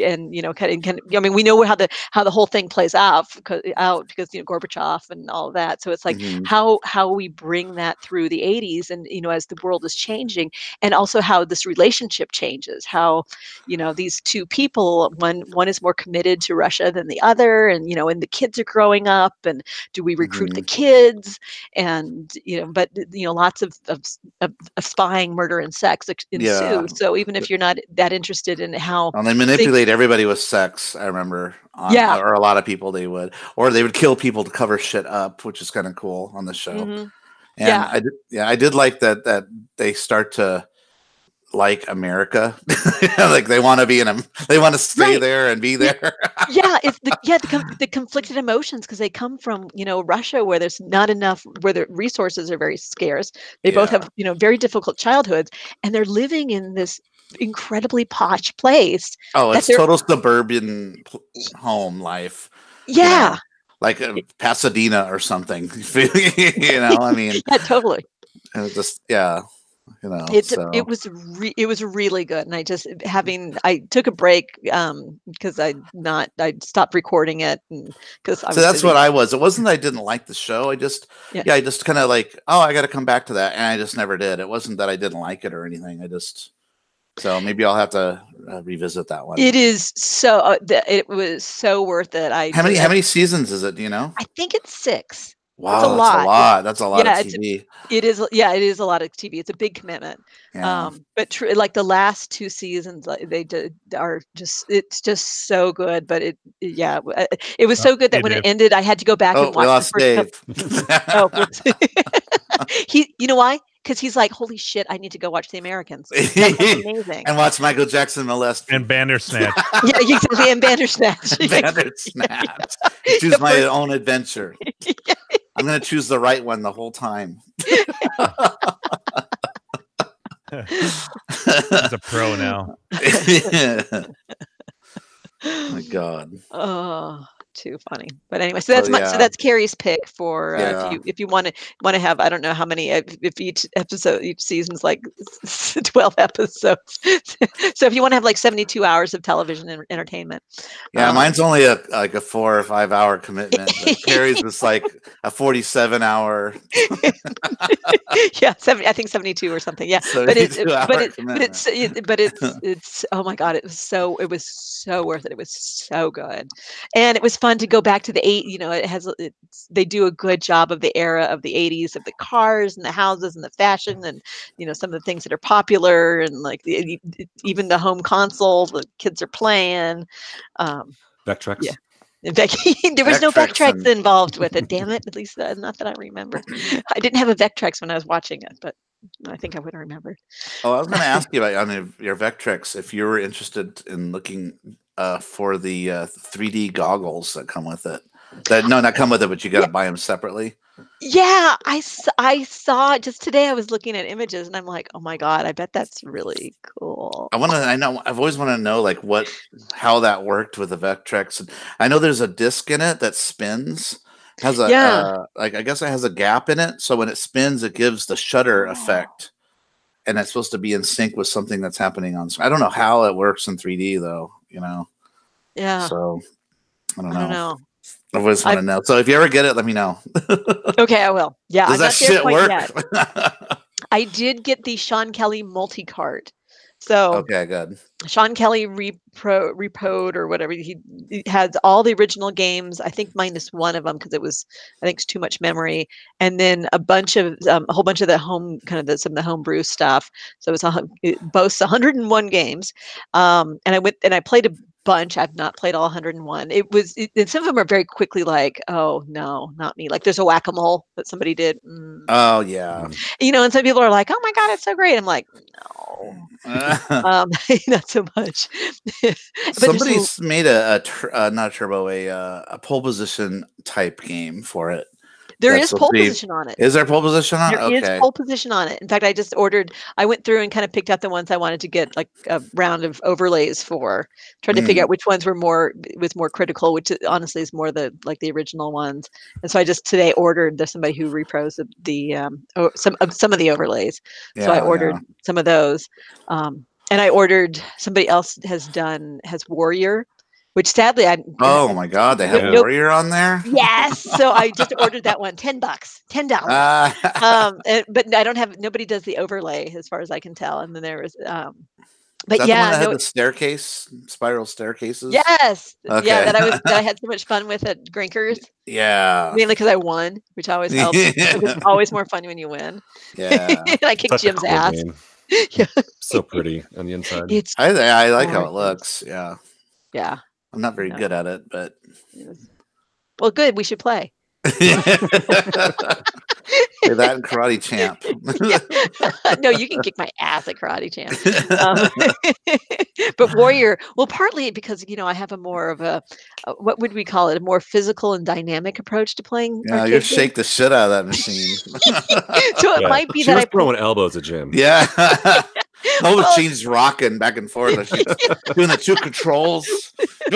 and we know how the whole thing plays out because Gorbachev and all of that. So it's like how we bring that through the 80s, and as the world is changing, and also how this relationship changes. How these two people, one is more committed to Russia than the other, and and the kids are growing up, and do we recruit the kids, and but lots of spying, murder, and sex ensue. So even if you're not that interested in how they manipulate everybody with sex, I remember, or a lot of people they would kill people to cover shit up, which is kind of cool on the show. And I did like that they start to like America, like they want to be they want to stay there and be there. It's the conflicted emotions, because they come from Russia, where there's not enough, where the resources are very scarce. They both have very difficult childhoods, and they're living in this incredibly posh place. Oh, it's total suburban home life. Like Pasadena or something. I mean, totally. Just it was really good, and I took a break because I stopped recording it, because so that's busy. What I was. It wasn't that I didn't like the show. I just I just kind of like, I got to come back to that, and I just never did. It wasn't that I didn't like it or anything. So maybe I'll have to revisit that one. It is so it was so worth it. How many seasons is it? Do you know? I think it's 6. Wow, that's a lot. That's a lot of TV. It is a lot of TV. It's a big commitment. Yeah. But like the last 2 seasons, it's just so good. But it was so good that when it ended, I had to go back and watch. We lost Dave. You know why? Because he's like, holy shit, I need to go watch The Americans. That's amazing. And watch Michael Jackson molest. And Bandersnatch. Exactly. And Bandersnatch. Bandersnatch. Choose my own adventure. I'm going to choose the right one the whole time. He's a pro now. Oh my God. Oh, too funny. But anyway, so that's Carrie's pick for if you want to have, I don't know how many, if each season's like 12 episodes. So if you want to have like 72 hours of television entertainment. Yeah, mine's only a 4 or 5 hour commitment. Carrie's was like a 47-hour. Yeah, I think 72 or something. Yeah, but it's oh my God, it was so worth it. It was so good, and it was fun to go back to the they do a good job of the era of the 80s, of the cars and the houses and the fashion, and some of the things that are popular, and like even the home console the kids are playing. Vectrex. Yeah. There was no Vectrex involved with it. Damn it! At least not that I remember. I didn't have a Vectrex when I was watching it, but I think I would have remembered. Oh, I was going to ask you about your Vectrex, if you were interested in looking for the 3D goggles that come with it. Not come with it, but you got to buy them separately. Yeah, I saw just today. I was looking at images, and I'm like, oh my God, I bet that's really cool. I've always wanted to know how that worked with the Vectrex. I know there's a disc in it that spins. Has a I guess it has a gap in it, so when it spins, it gives the shutter effect, and it's supposed to be in sync with something that's happening on. I don't know how it works in 3D though. Yeah. So I don't know. I always want to know. So if you ever get it, let me know. Okay, I will. Yeah. Does that shit work? I did get the Sean Kelly multi-cart. So okay, good. Sean Kelly repoed or whatever. He has all the original games, I think minus one of them because I think it's too much memory, and then a whole bunch of the home some of the homebrew stuff. So it boasts 101 games, and I went and I played a bunch. I've not played all 101. And some of them are very quickly like, oh no, not me. Like there's a whack-a-mole that somebody did. Oh yeah. And some people are like, oh my God, it's so great. I'm like, no. no. Not so much. Somebody's made not a turbo, a pole position type game for it. There is pole position on it. Is there pole position on it? There is pole position on it. In fact, I went through and kind of picked out the ones I wanted to get like a round of overlays for, trying to figure out which ones was more critical, which honestly is more the original ones. And so I just today ordered somebody who repros some of the overlays. So I ordered some of those. And I ordered, somebody else has Warrior, which sadly oh my God, they have Warrior on there? Yes. So I just ordered that one, $10. But nobody does the overlay as far as I can tell. And then there was but is that yeah, the one that had the spiral staircases? Yes. Okay. Yeah, that I had so much fun with at Grinkers. Yeah. Mainly because I won, which always helps. It's always more fun when you win. Yeah. I kicked Jim's ass. Yeah. So pretty on the inside. I like how it looks. Yeah. Yeah. I'm not very good at it, but well, good. We should play. That and Karate Champ. No, you can kick my ass at Karate Champ. But Warrior, well, partly because I have a more of a what would we call it? A more physical and dynamic approach to playing. Yeah, you shake the shit out of that machine. So it might be she that was throwing elbows at Jim. Yeah. The machine's rocking back and forth. She's doing the two controls. What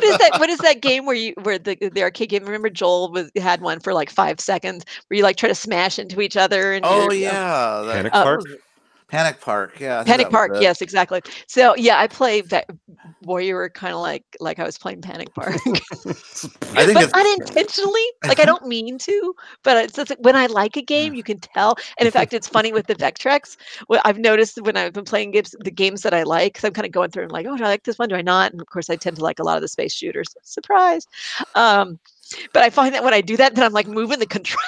is that? What is that game where the arcade game? Remember Joel had one for like 5 seconds where you like try to smash into each other. And Panic Park. Panic Park, yeah. Panic Park, yes, exactly. So yeah, I played that Warrior kind of like I was playing Panic Park. I think but unintentionally. Like I don't mean to, but it's just when I like a game, you can tell. And in fact, it's funny with the Vectrex. Well, I've noticed when I've been playing the games that I like, because I'm kind of going through and like, oh, do I like this one? Do I not? And of course, I tend to like a lot of the space shooters. Surprise. But I find that when I do that, then I'm like moving the control.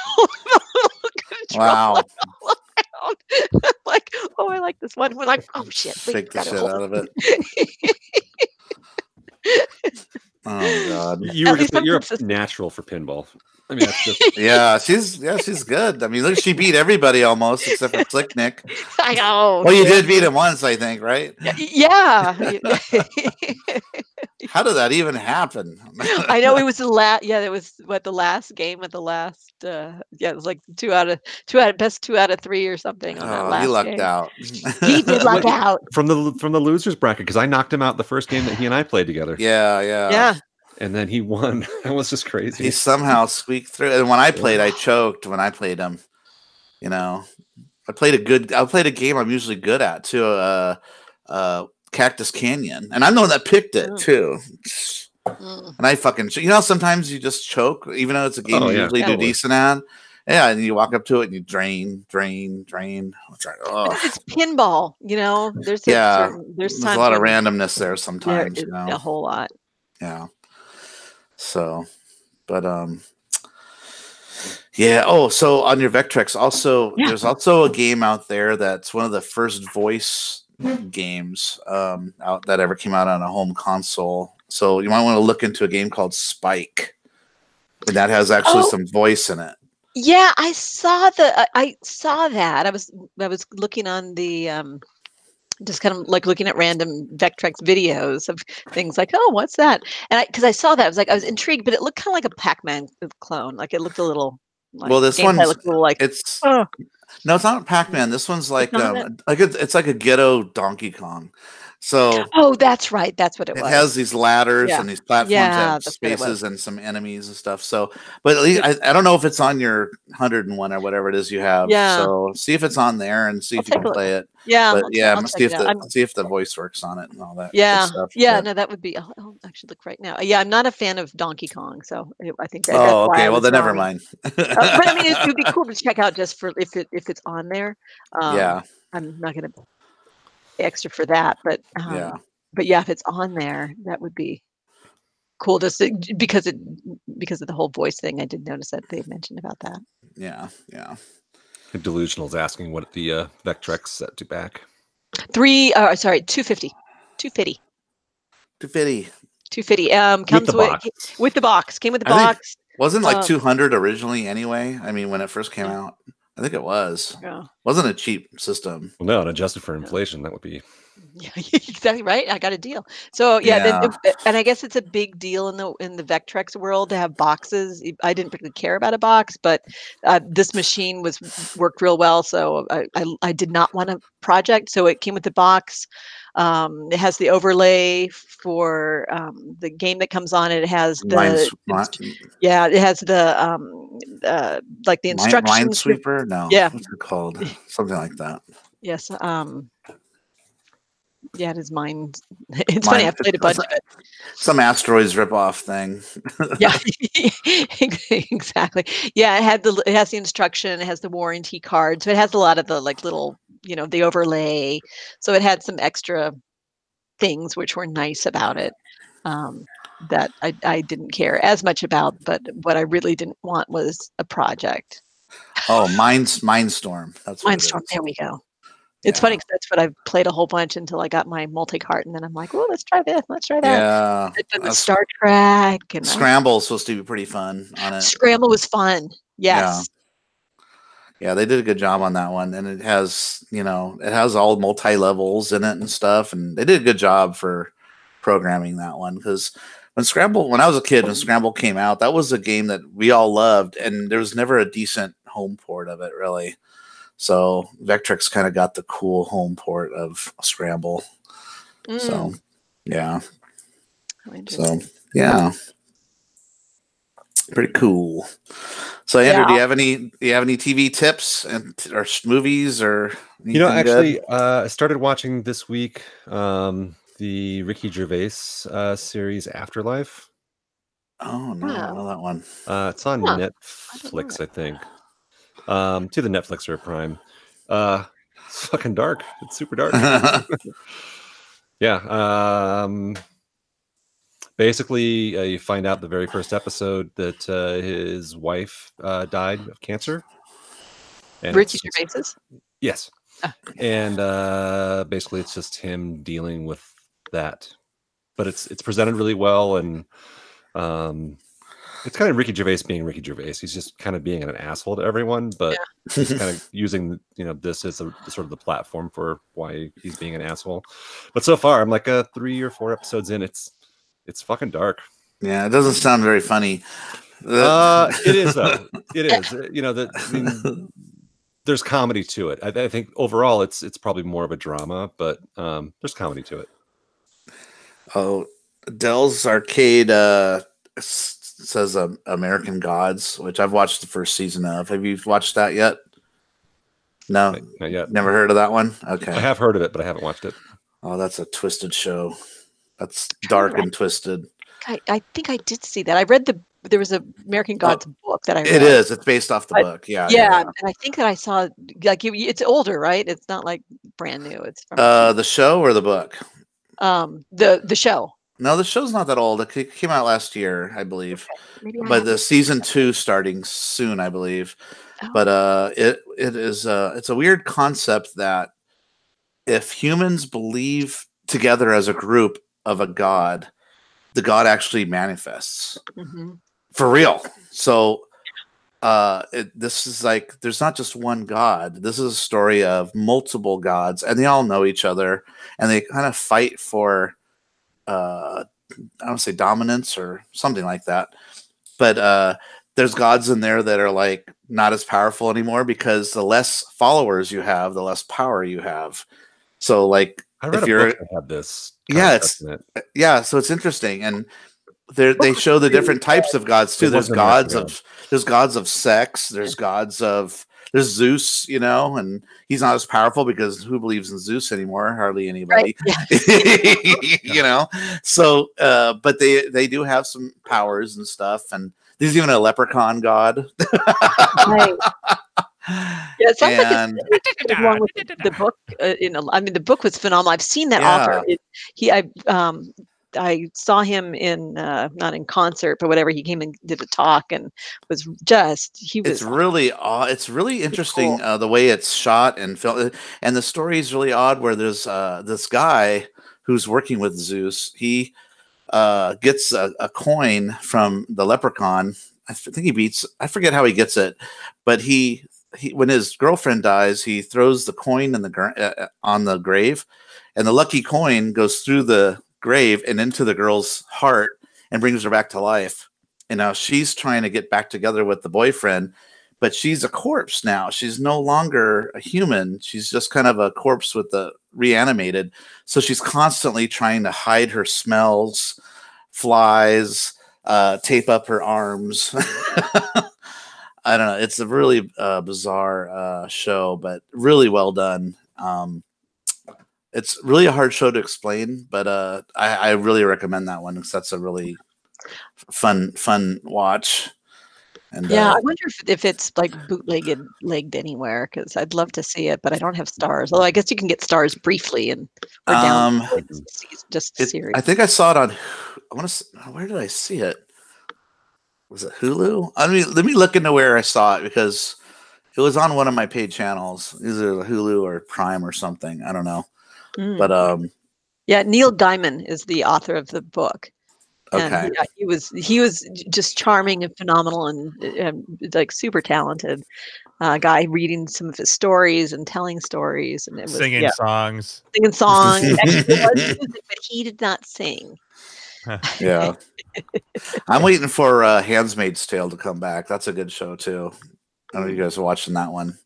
Wow. I'm like, oh, I like this one. We're like, oh shit, shake the shit out of it. Oh God, you're natural for pinball. I mean, that's just... yeah, she's good. I mean, look, she beat everybody almost except for Slick Nick. I know. Well, you did beat him once, I think, right? Yeah. How did that even happen? I know it was the last. Yeah, it was the last game at the last. It was like 2 out of 3 or something on that last he lucked game. out. He did luck out from the losers bracket because I knocked him out the first game that he and I played together. Yeah. And then he won. That was just crazy. He somehow squeaked through. And when I played, I choked when I played him. I played a game I'm usually good at too. Cactus Canyon, and I'm the one that picked it too. And I fucking, sometimes you just choke, even though it's a game you usually do decent at. Yeah, and you walk up to it and you drain. It's pinball, There's there's a lot of randomness there sometimes. A whole lot. Yeah. So, but yeah. Oh, so on your Vectrex, also there's also a game out there that's one of the first voice games out that ever came out on a home console. So you might want to look into a game called Spike, and that has actually some voice in it. Yeah, I saw that. I was looking on the just kind of like looking at random Vectrex videos of things like, oh, what's that? And because I saw that, I was intrigued, but it looked kind of like a Pac-Man clone. Like it looked a little. Well, this one looked a little like it's. No, it's not Pac-Man. This one's like it's like a ghetto Donkey Kong. So that's right. That's what it was. It has these ladders and these platforms and spaces and some enemies and stuff. So, but at least I don't know if it's on your 101 or whatever it is you have. Yeah. So see if it's on there and see if you can play it. Yeah. But see if the voice works on it and all that. Yeah. Stuff. Yeah. But, No, that would be. I'll actually look right now. Yeah, I'm not a fan of Donkey Kong, so I think that. Oh, okay. Well, then never mind. But I mean, it would be cool to check out just for if it's on there. Yeah. I'm not going to pay extra for that, but But yeah, if it's on there, that would be cool. Just because of the whole voice thing, I did notice that they mentioned about that. Yeah. Delusional's asking what the Vectrex set to back. 250. 250. Comes with the box. Came with the box. Wasn't like 200 originally anyway. I mean, when it first came out, I think it was. Yeah. Wasn't a cheap system. Well, no, and adjusted for inflation, that would be. Yeah, exactly right. I got a deal. So yeah, then and I guess it's a big deal in the Vectrex world to have boxes. I didn't particularly care about a box, but this machine worked real well. So I did not want a project. So it came with the box. It has the overlay for the game that comes on it. It has it has the like the instructions. Minesweeper? No. Yeah. What's it called? Something like that. Yes. Yeah, it is mine. It's funny. I played a bunch of it. Some asteroids ripoff thing. Yeah, exactly. Yeah, it has the instruction. It has the warranty card. So it has a lot of the like little, the overlay. So it had some extra things which were nice about it that I didn't care as much about. But what I really didn't want was a project. Oh, Mindstorm. That's what Mindstorm. There we go. It's funny because that's what I've played a whole bunch until I got my multi-cart, and then I'm like, "Oh, let's try this, let's try that." Yeah, I've done the Star Trek and Scramble's supposed to be pretty fun on it. Scramble was fun. Yes. Yeah, they did a good job on that one, and it has all multi-levels in it and stuff, and they did a good job for programming that one because when I was a kid, when Scramble came out, that was a game that we all loved, and there was never a decent home port of it really. So Vectrex kind of got the cool home port of Scramble. So yeah. So yeah. Pretty cool. So Andrew, do you have any TV tips or movies or anything actually good? I started watching this week the Ricky Gervais series Afterlife. Oh no, I don't know that one. It's on Netflix, I think. To the Netflix or Prime. It's fucking dark. It's super dark. Yeah. Basically, you find out the very first episode that his wife died of cancer. And Ricky Gervais's? Yes. And basically, it's just him dealing with that. But it's presented really well, and it's kind of Ricky Gervais being Ricky Gervais. He's just kind of being an asshole to everyone, but he's kind of using this as sort of the platform for why he's being an asshole. But so far, I'm like 3 or 4 episodes in. It's fucking dark. Yeah, it doesn't sound very funny. It is though. It is. There's comedy to it. I think overall, it's probably more of a drama, but there's comedy to it. Oh, Dell's Arcade says American Gods, which I've watched the first season of. Have you watched that yet? No, not yet. Never heard of that one? Okay. I have heard of it, but I haven't watched it. Oh, that's a twisted show. That's dark and twisted. I think I did see that. I read there was a American Gods book that I read. It is. It's based off the book. Yeah. And I think that I saw it's older, right? It's not like brand new. It's from the show or the book? The show. No, the show's not that old. It came out last year, I believe. Okay. But the season 2 starting soon, I believe. Oh. But it's a weird concept that if humans believe together as a group of a god, the god actually manifests for real. So this is like there's not just one god. This is a story of multiple gods, and they all know each other, and they kind of fight for I don't say dominance or something like that, but there's gods in there that are like not as powerful anymore because the less followers you have, the less power you have. So like I read a book that had this. So it's interesting, and they show the different types of gods too. There's gods of sex. There's Zeus, and he's not as powerful because who believes in Zeus anymore? Hardly anybody. Right. So, but they do have some powers and stuff, and there's even a leprechaun god. Right. Yeah, it sounds like it's wrong with the book. The book was phenomenal. I've seen that author. I saw him in not in concert, but whatever. He came and did a talk and was It's really interesting cool. The way it's shot and filmed, and the story is really odd. Where there's this guy who's working with Zeus. He gets a coin from the leprechaun. I think I forget how he gets it, but he when his girlfriend dies, he throws the coin in the on the grave, and the lucky coin goes through the grave and into the girl's heart and brings her back to life. And now she's trying to get back together with the boyfriend, but she's a corpse now. She's no longer a human. She's just kind of a corpse with the reanimated. So she's constantly trying to hide her smells, flies, tape up her arms. I don't know. It's a really bizarre show, but really well done. It's really a hard show to explain, but I really recommend that one because that's a really fun watch. And yeah, I wonder if it's like legged anywhere, because I'd love to see it, but I don't have stars. Although I guess you can get stars briefly or down just series. I think I saw it on. Where did I see it? Was it Hulu? I mean, let me look into where I saw it because it was on one of my paid channels, either Hulu or Prime or something. I don't know, but yeah, Neil Gaiman is the author of the book. Okay. And he was just charming and phenomenal and like super talented guy, reading some of his stories and telling stories, and it was singing songs. Actually, it was music, but he did not sing. Yeah. I'm waiting for Handmaid's Tale to come back. That's a good show too. I don't know if you guys are watching that one.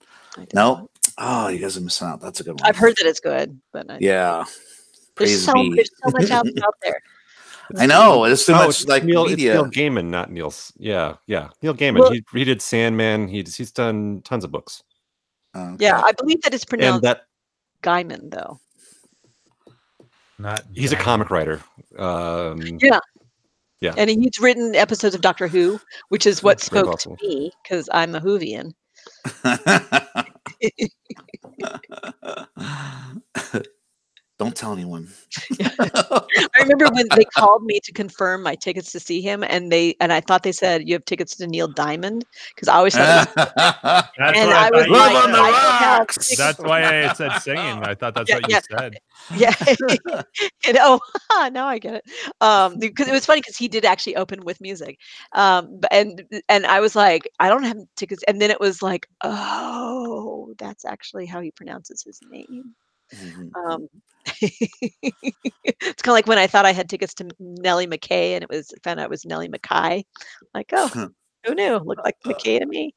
No. Oh, you guys are missing out. That's a good one. I've heard that it's good, but yeah. There's so much out there. I know. There's so much like Neil, media. It's Neil Gaiman, not Neil's. Yeah. Neil Gaiman. Well, he did Sandman. He's done tons of books. Okay. Yeah, I believe that it's pronounced and Gaiman, though. He's a comic writer. Yeah. And he's written episodes of Doctor Who, which is what spoke to me because I'm a Whovian. Don't tell anyone. I remember when they called me to confirm my tickets to see him, and I thought they said you have tickets to Neil Diamond because I always thought it was and I was like, on the rocks. That's why I said singing. I thought that's what you said. Yeah. Now I get it. Because it was funny because he did actually open with music. And I was like, I don't have tickets. And then it was like, oh, that's actually how he pronounces his name. Mm-hmm. It's kind of like when I thought I had tickets to Nellie McKay and found out it was Nellie McKay. Like, oh, who knew? Looked like McKay to me.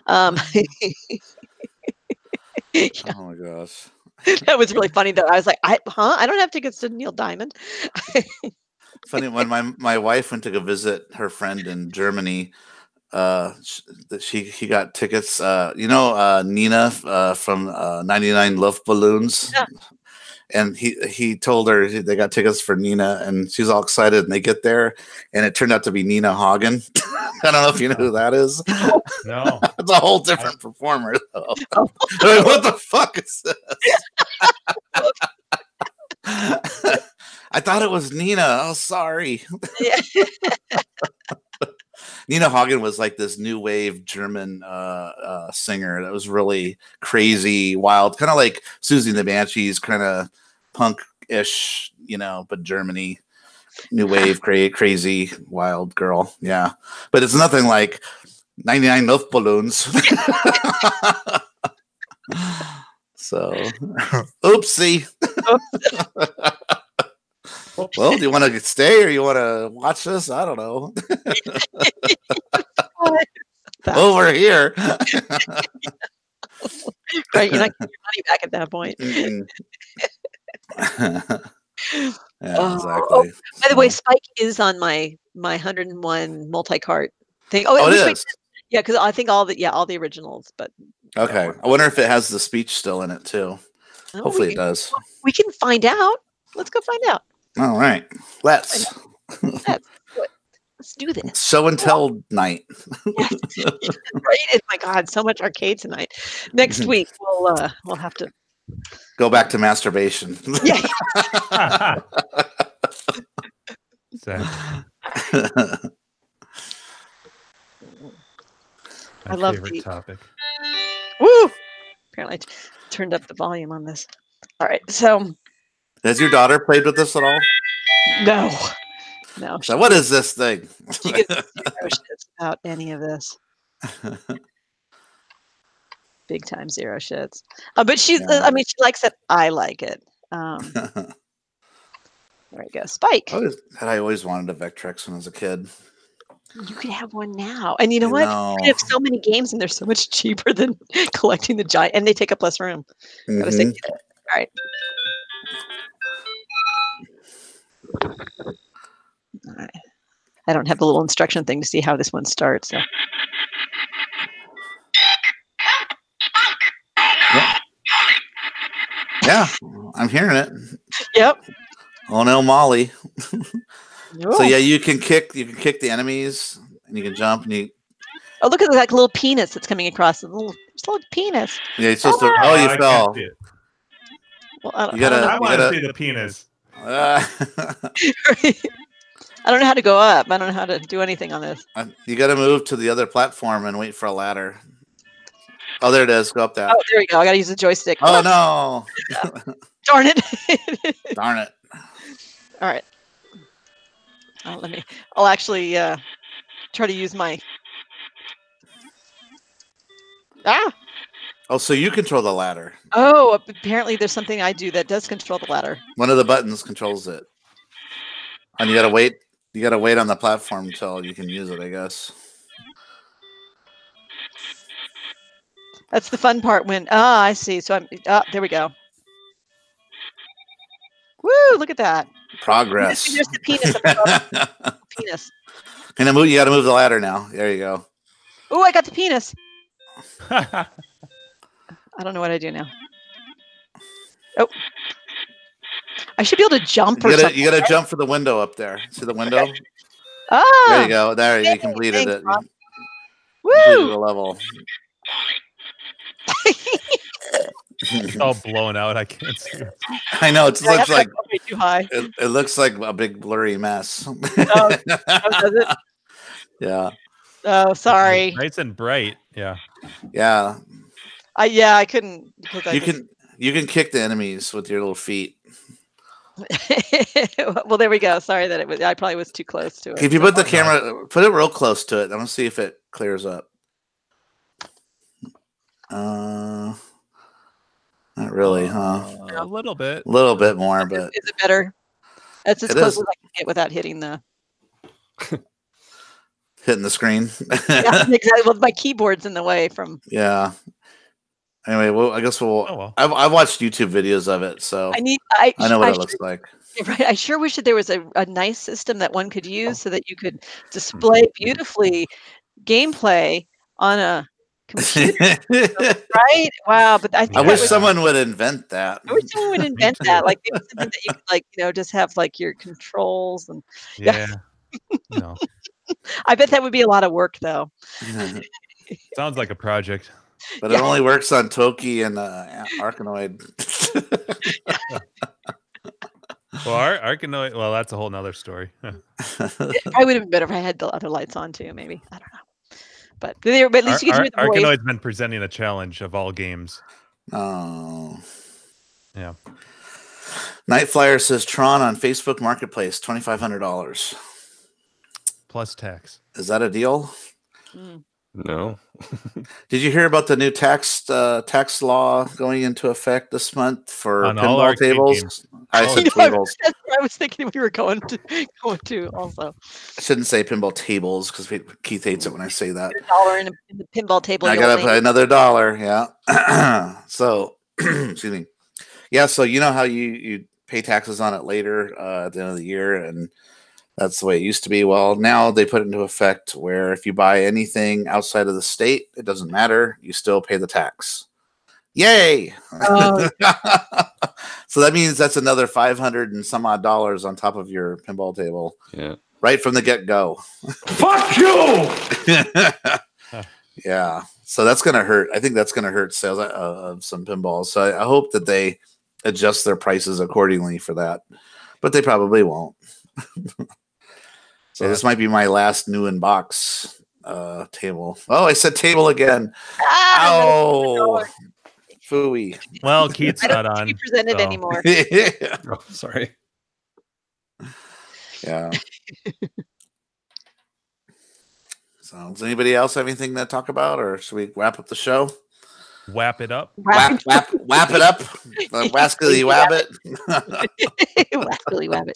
Yeah. Oh my gosh. That was really funny though. I was like, I don't have tickets to Neil Diamond. Funny when my wife went to go visit her friend in Germany. He got tickets. Nina from 99 Luftballons. Yeah. And he told her they got tickets for Nina, and she's all excited. And they get there, and it turned out to be Nina Hagen. I don't know if you know who that is. No, it's a whole different performer, though. Like, what the fuck is this? I thought it was Nina. Oh, sorry. Yeah. Nina Hagen was like this new wave German singer that was really crazy, wild, kind of like Susie and the Banshees, kind of punk-ish, but Germany, new wave, crazy, wild girl. Yeah, but it's nothing like 99 Luftballons. So, oopsie. Well, do you want to stay or you want to watch this? I don't know. Over here. Right, you're not getting your money back at that point. Yeah, exactly. By the way, Spike is on my 101 multi-cart thing. Oh, it is. Yeah, because I think all the originals, but okay. I wonder if it has the speech still in it too. Hopefully it does. We can find out. Let's go find out. All right. Let's do this. Show and tell night. Yes. Right? And my God, so much arcade tonight. Next week we'll have to go back to masturbation. Yeah. I love the topic. Woo! Apparently, I turned up the volume on this. All right, so has your daughter played with this at all? No. So what is this thing? She gets zero shits about any of this. big time zero shits. But she's, I mean, she likes it. I like it. There we go. Spike. I always wanted a Vectrex when I was a kid. You could have one now. And you know what? You could have so many games and they're so much cheaper than collecting the giant, and they take up less room. Gotta say, all right. All right. I don't have the little instruction thing to see how this one starts. So. Yeah, I'm hearing it. Yep. Oh no, Molly. So yeah, you can kick the enemies, and you can jump, and you. Oh, look at that little penis that's coming across. There's a little penis. Yeah, you're supposed to. Oh, you fell. Well, I want to see the penis. I don't know how to go up. I don't know how to do anything on this. You got to move to the other platform and wait for a ladder. Oh, there it is. Go up that. Oh, there we go. I got to use the joystick. Oh, no. Darn it. Darn it. All right. I'll actually try to use my. Oh, so you control the ladder. Oh, apparently there's something I do that does control the ladder. One of the buttons controls it. And you got to wait. You got to wait on the platform until you can use it, I guess. That's the fun part when, I see. So there we go. Woo, look at that. Progress. There's the penis. The penis. And you got to move the ladder now. There you go. Oh, I got the penis. I don't know what I do now. Oh. I should be able to jump or something. You got to jump for the window up there. See the window? Okay. Oh. There you go. There, you completed it. Woo! Completed the level. It's all blown out. I can't see it. I know. It looks like too high. It looks like a big blurry mess. Oh, does it? Yeah. Oh, sorry. Nice and bright. Yeah. Yeah. I couldn't because you can kick the enemies with your little feet. Well, there we go. Sorry that I probably was too close to it. If you put the camera, put it real close to it. I'm gonna see if it clears up. Not really, huh? A little bit. A little bit more, but is it better? That's as close as I can get without hitting the screen. Yeah, exactly. Well, my keyboard's in the way from. Yeah. Anyway, well, I guess I've watched YouTube videos of it, so I know what it looks like. Right. I sure wish that there was a nice system that one could use so that you could display beautifully gameplay on a computer. Right? Wow. But I wish someone would invent that. I wish someone would invent that. Like maybe something that you could just have like your controls and No. I bet that would be a lot of work though. Sounds like a project. But it only works on Toki and Arkanoid. Well, Arkanoid. Well, that's a whole nother story. I would have been better if I had the other lights on too. Maybe I don't know. But at least you can hear the voice. Arkanoid's been presenting a challenge of all games. Oh. Yeah. Night Flyer says Tron on Facebook Marketplace, $2,500 plus tax. Is that a deal? No. Did you hear about the new tax law going into effect this month for on pinball tables? Games. I said tables. That's what I was thinking we were going to also. I shouldn't say pinball tables because Keith hates it when I say that. $1 in the pinball table. I gotta put another $1. Yeah. So, excuse me. Yeah. So you know how you pay taxes on it later at the end of the year, and that's the way it used to be. Well, now they put it into effect where if you buy anything outside of the state, it doesn't matter. You still pay the tax. Yay! Oh. So that means that's another $500 and some odd on top of your pinball table. Yeah. Right from the get-go. Fuck you! Yeah. So that's going to hurt. I think that's going to hurt sales of some pinballs. So I hope that they adjust their prices accordingly for that. But they probably won't. So this might be my last new in box table. Oh, I said table again. Ow! Phooey. Well, Keith's not on. Be presented anymore. Yeah. Oh, sorry. Yeah. So does anybody else have anything to talk about, or should we wrap up the show? wrap it up. Whap it up. Wascally wabbit. Wascally wabbit.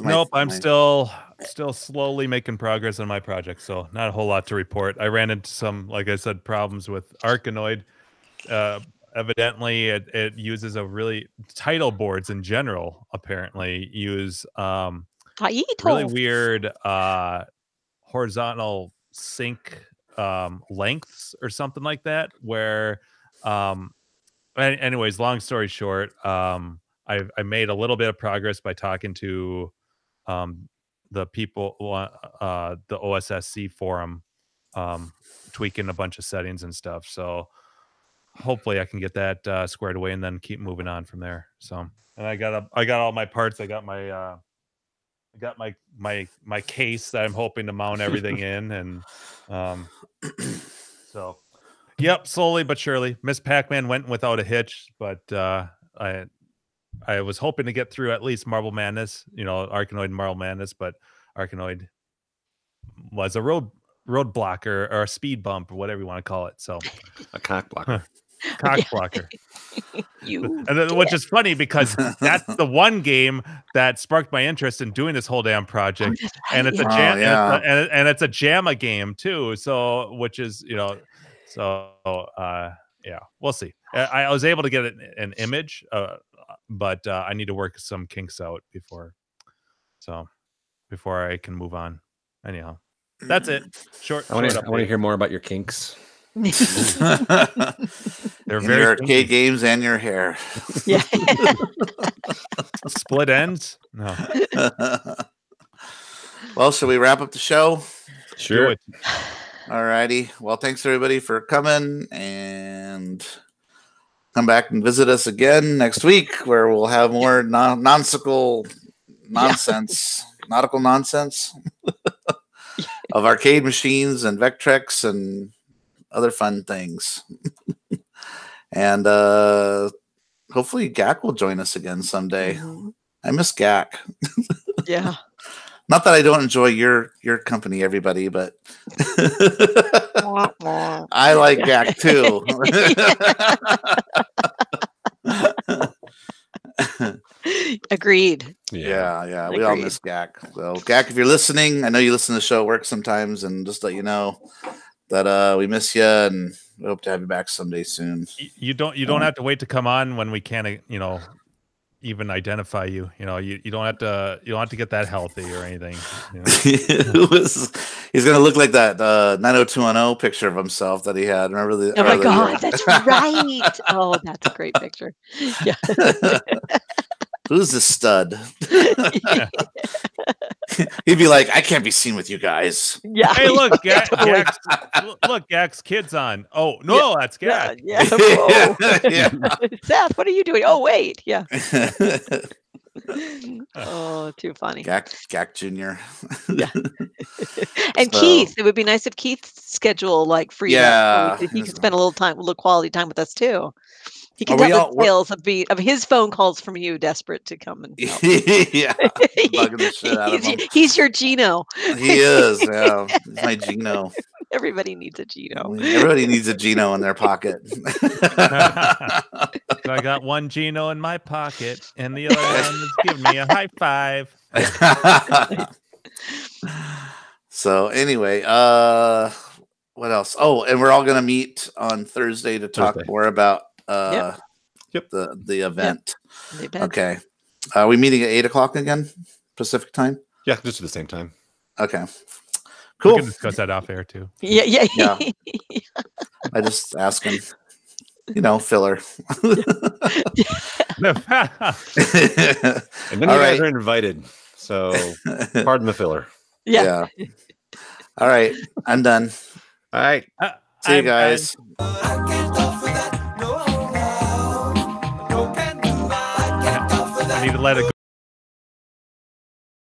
Nope, I'm still slowly making progress on my project, so not a whole lot to report. I ran into some, like I said, problems with Arkanoid. Evidently, it uses a really title boards in general. Apparently, use really weird horizontal sync lengths or something like that. Where, anyways, long story short, I made a little bit of progress by talking to the people, the OSSC forum, tweaking a bunch of settings and stuff. So hopefully I can get that squared away and then keep moving on from there. So, and I got all my parts. I got my case that I'm hoping to mount everything in, and so yep, slowly but surely. Miss Pac-Man went without a hitch, but I was hoping to get through at least Marble Madness, Arkanoid and Marble Madness, but Arkanoid was a road blocker or a speed bump or whatever you want to call it. So a cock blocker. Blocker. And then, which is funny because that's the one game that sparked my interest in doing this whole damn project. And it's a jam, and it's a JAMA game too. So, which is, yeah, we'll see. I was able to get an image, but I need to work some kinks out before I can move on. Anyhow, that's it. Short. I want to hear more about your kinks. They're very arcade games and your hair. Yeah. Split ends. No. Well, should we wrap up the show? Sure. All righty. Well, thanks everybody for coming, and come back and visit us again next week, where we'll have more nautical nonsense of arcade machines and Vectrex and other fun things. And hopefully Gak will join us again someday. Mm-hmm. I miss Gak. Yeah. Not that I don't enjoy your company, everybody, but I like Gak too. Agreed. Yeah. We all miss Gak. So Gak, if you're listening, I know you listen to the show at work sometimes, and just let you know that we miss you, and we hope to have you back someday soon. You don't have to wait to come on when we can't even identify you. You don't have to get that healthy or anything. He's gonna look like that 90210 picture of himself that he had. Remember the? Oh my God, that's right. Oh, that's a great picture. Yeah. Who's this stud? He'd be like, I can't be seen with you guys. Yeah. Hey, look, Gak's kids on. Oh no, that's Gak. Yeah. Yeah. Seth, what are you doing? Oh wait, yeah. Oh, too funny. Gak Jr. Yeah. And Keith, it would be nice if Keith's schedule freed up. He could spend a little quality time with us too. He can tell the tales of his phone calls from you, desperate to come and help. Yeah, bugging the shit out of him. He's your Gino. He is. Yeah, he's my Gino. Everybody needs a Gino. Everybody needs a Gino in their pocket. So I got one Gino in my pocket, and the other one is giving me a high five. So anyway, what else? Oh, and we're all gonna meet on Thursday to talk more about the event. Yep. Okay. Are we meeting at 8:00 again, Pacific time? Yeah, just at the same time. Okay. Cool. We can discuss that off air too. Yeah. I just asking. Filler. And then you guys are invited. So pardon the filler. Yeah. All right. I'm done. All right. See you guys. I need to let it go.